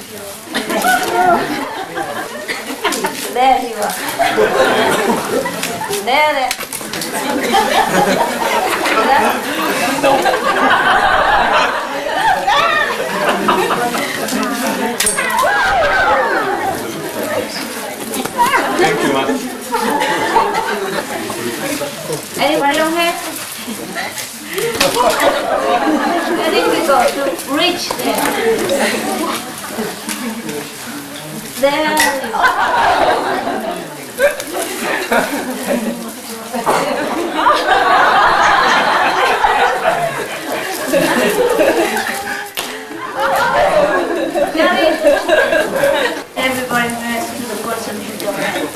There you are. There. Thank you, man. Anybody don't have? I think we go to reach there. Everybody has the person you don't have.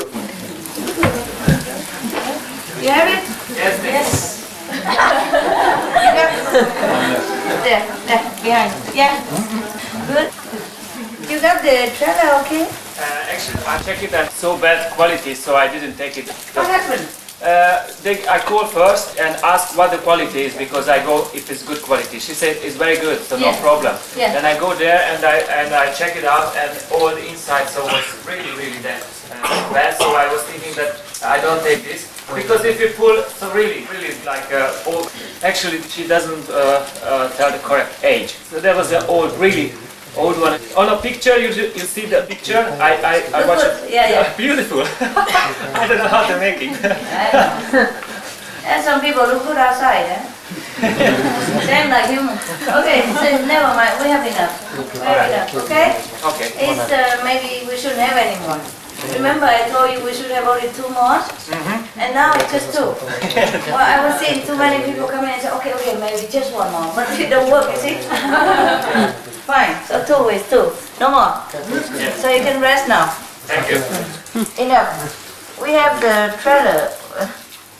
You have it? Yes. There, behind. Yeah. Good. You got the trailer, okay? Actually, I checked it at so bad quality, so I didn't take it. What happened? I called first and asked what the quality is because I go if it's good quality. She said it's very good, so no problem. Yeah. Then I go there and I check it out and all the inside so was really bad. So I was thinking that I don't take this because if you pull so really like old. Actually, she doesn't tell the correct age. So there was an really old one. On a picture, you see the picture. I watch it. Yeah. Beautiful. I don't know how to make it. And some people look good outside, eh? Same like human. Okay, so never mind. We have enough. We have enough. Okay? Okay. It's maybe we shouldn't have any more. Remember, I told you we should have only 2 more, and now it's just 2. Well, I was seeing too many people come in and say, okay, maybe just 1 more, but it don't work, you see? Fine, so 2 is 2. No more. So you can rest now. Thank you. Enough. We have the trailer.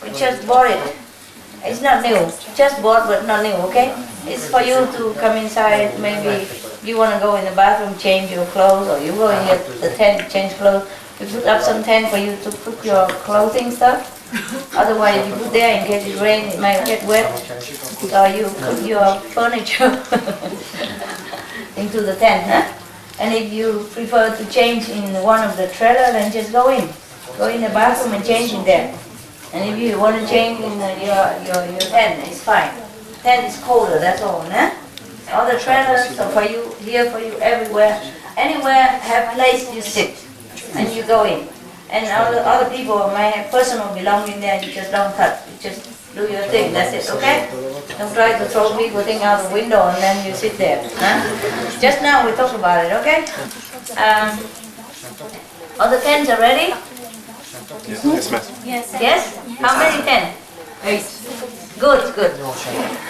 We just bought it. It's not new. Just bought but not new, okay? It's for you to come inside. Maybe you want to go in the bathroom, change your clothes, or you go in the tent, change clothes. We put up some tent for you to put your clothing stuff. Otherwise, you put there in case it rains, it might get wet. So you put your furniture into the tent, huh? And if you prefer to change in one of the trailer, then just go in. Go in the bathroom and change in there. And if you want to change in your tent, it's fine. Tent is colder, that's all, huh? All the trailers are for you, here for you, everywhere. Anywhere have place you sit, and you go in. And all the other people might have personal belonging there, you just don't touch. You just do your thing, that's it, okay? Don't try to throw people thing out the window and then you sit there. Huh? Just now we talked about it, okay? All the tents are ready? Yes, ma'am. Yes? How many tents? 8. Good, good.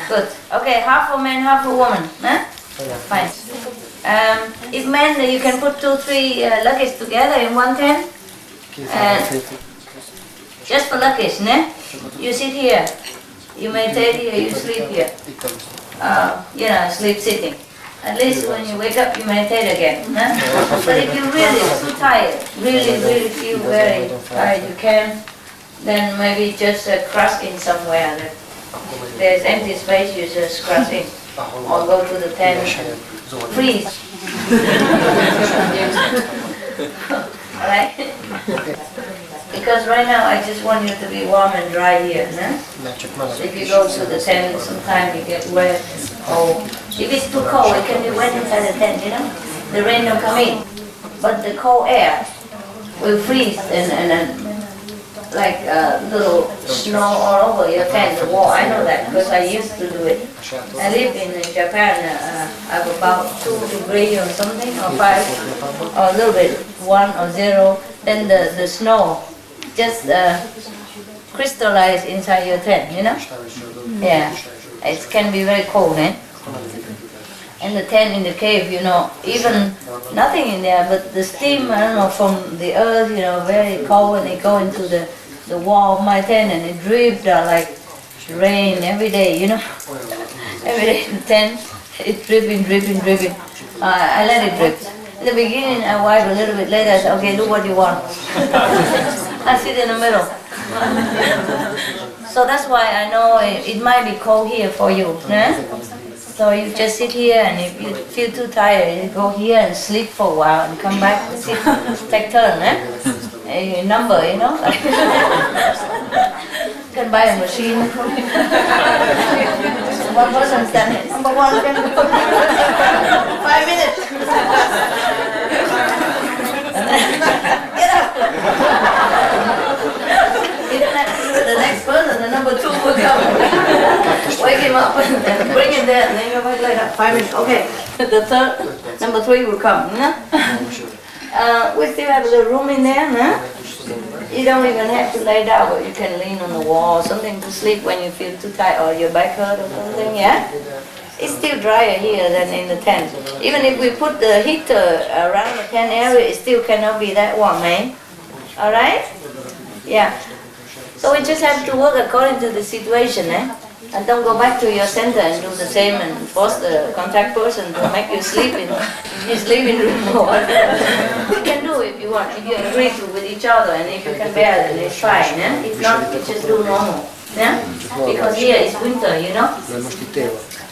Good. Okay, half for men, half for women. Huh? Fine. If men, you can put 2, 3 luggage together in one tent. Just for luggage, ne? You sit here. You meditate here, you sleep here. Sleep sitting. At least when you wake up, you meditate again. Huh? But if you're really too tired, really feel very tired, you can, then maybe just cross in somewhere. There's empty space, you just cross in. Or go to the tent and freeze. Alright? Because right now I just want you to be warm and dry here. No? So if you go to the tent, sometimes you get wet and cold. If it's too cold, it can be wet inside the tent, you know? The rain don't come in. But the cold air will freeze and like little snow all over your tent, the wall. I know that because I used to do it. I live in Japan, I have about 2 degrees or something, or 5, or a little bit, 1 or 0. Then the snow just crystallize inside your tent, you know? Yeah, it can be very cold, eh? And the tent in the cave, you know, even nothing in there, but the steam, I don't know, from the earth, you know, very cold, and it go into the wall of my tent, and it dripped like rain every day, you know. Every day in the tent, it's dripping. I let it drip. In the beginning, I wipe a little bit later, I said, okay, do what you want. I sit in the middle. So that's why I know it might be cold here for you. So you just sit here, and if you feel too tired, you go here and sleep for a while and come back and sit, take turn, a number, you know. You can buy a machine. One person standing, number 1 can go 5 minutes. Get up. The next person, the number 2 will come. Wake him up and bring him there, and then go back later. 5 minutes. Okay. The third, number 3 will come. We still have a little room in there. You don't even have to lay down, but you can lean on the wall or something to sleep when you feel too tired or your back hurt or something, yeah? It's still drier here than in the tent. Even if we put the heater around the tent area, it still cannot be that warm, eh? Alright? Yeah. So we just have to work according to the situation, eh? And don't go back to your center and do the same and force the contact person to make you sleep in his living room or whatever. You can do if you want, if you agree to with each other, and if you can bear it, then it's fine. Eh? If not, you just do normal. Yeah? Because here it's winter, you know?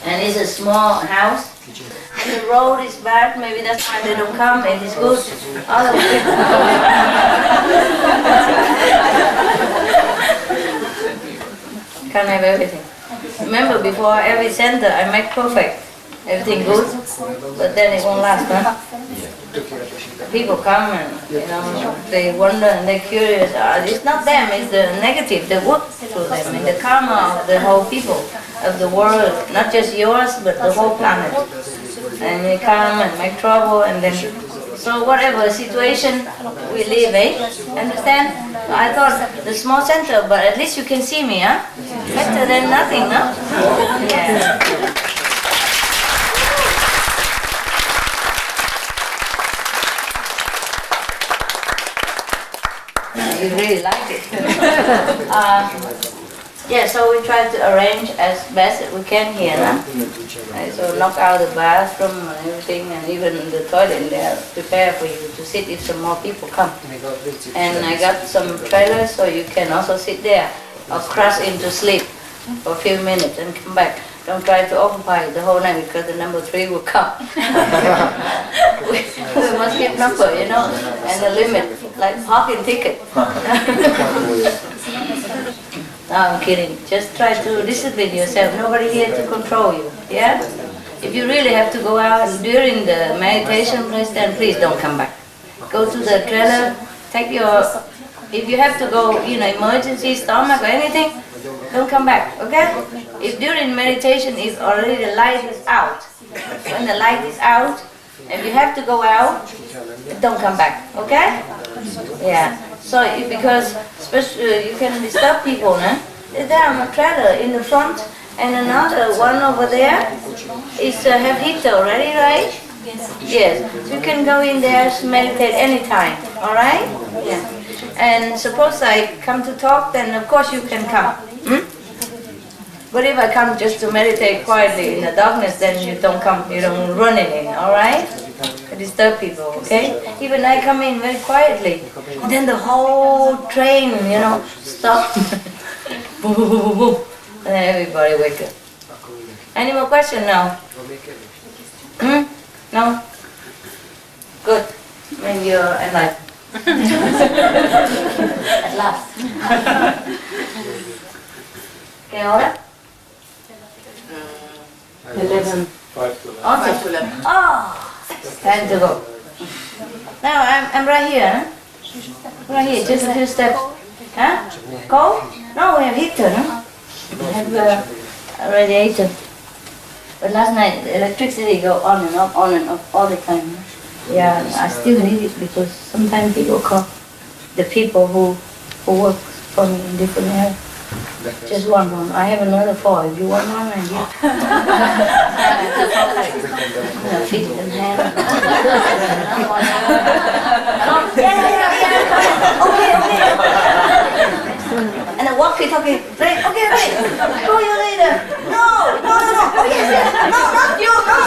And it's a small house. And the road is bad, maybe that's why they don't come, it is good. Otherwise, can't have everything. Remember, before every center, I make perfect. Everything good, but then it won't last, huh? People come and, you know, they wonder and they're curious. It's not them, it's the negative, the work through them, and the karma of the whole people, of the world, not just yours, but the whole planet. And they come and make trouble, and then, so whatever situation we live, eh? Understand? I thought the small center, but at least you can see me, huh? Better than nothing, no? Yeah. You really like it. Yeah, so we try to arrange as best as we can here, no? So knock out the bathroom and everything, and even the toilet there, prepare for you to sit if some more people come. And I got some trailers, so you can also sit there or crash into sleep for a few minutes and come back. Don't try to occupy the whole night because the number 3 will come. we must keep number, you know, and the limit, like parking ticket. No, I'm kidding. Just try to discipline yourself. Nobody here to control you. Yeah? If you really have to go out during the meditation place, then please don't come back. Go to the trailer, take your... If you have to go, you know, emergency, stomach or anything, don't come back, okay? If during meditation, if already the light is out, when the light is out, if you have to go out, don't come back, okay? Yeah. So, because especially you can disturb people, no? There on a trailer in the front, and another one over there is have heater already, right? Yes. So you can go in there to meditate anytime, all right? Yeah. And suppose I come to talk, then of course you can come. But if I come just to meditate quietly in the darkness, then you don't come, you don't run in, all right? Disturb people, okay? Even I come in very quietly, and then the whole train, you know, stop. Boom, boom, boom, boom, boom. And then everybody wake up. Any more questions now? No? Good. Then you're enlightened. At last. Okay, all right? 11. 5 to 11. Oh, time to go. Now I'm right here, huh? Right here, just a few steps. Huh? Cold? No, we have heater, no? We have radiator. But last night the electricity go on and off all the time. Yeah, I still need it because sometimes people call the people who work for me in different areas. Just one room. I have another 4. If you want one, I give. Feet and hands. Yeah. Okay. And then walkie-talkie. Right, okay. Call you later. No. Oh yes. No, not you. No.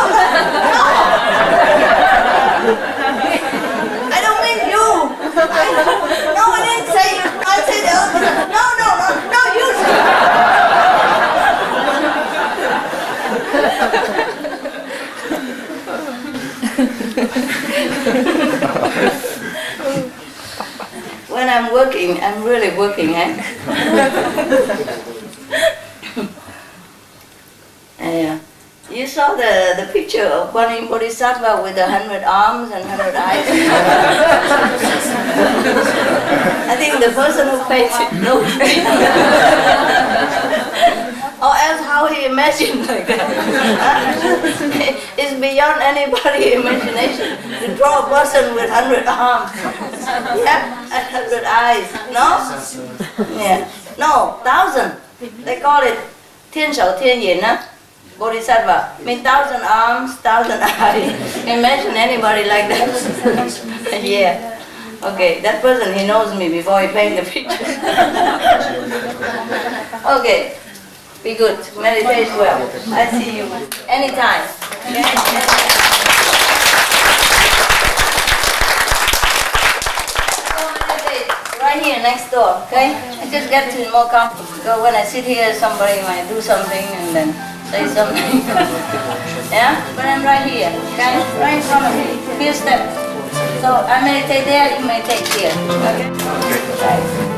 I don't mean you. No, I didn't say you. I said the other person. No, you. When I'm working, I'm really working, eh? Yeah. You saw the picture of Guanyin Bodhisattva with 100 arms and 100 eyes? I think the person who painted knows. Or else how he imagined like that. It's beyond anybody's imagination to draw a person with 100 arms. Yeah, and 100 eyes. No? Yeah. No, 1,000. They call it 天手天眼, huh? Bodhisattva, mean 1,000 arms, 1,000 eyes. Imagine anybody like that. Yeah. Okay, that person, he knows me before he paint the picture. Okay, be good. Meditate well. I see you anytime. Okay? Go meditate right here next door. Okay? I just get to more comfortable. So when I sit here, somebody might do something and then say something. Yeah? But I'm right here, okay? Right in front of me. Few steps. So I meditate there, you meditate here. Okay? Right.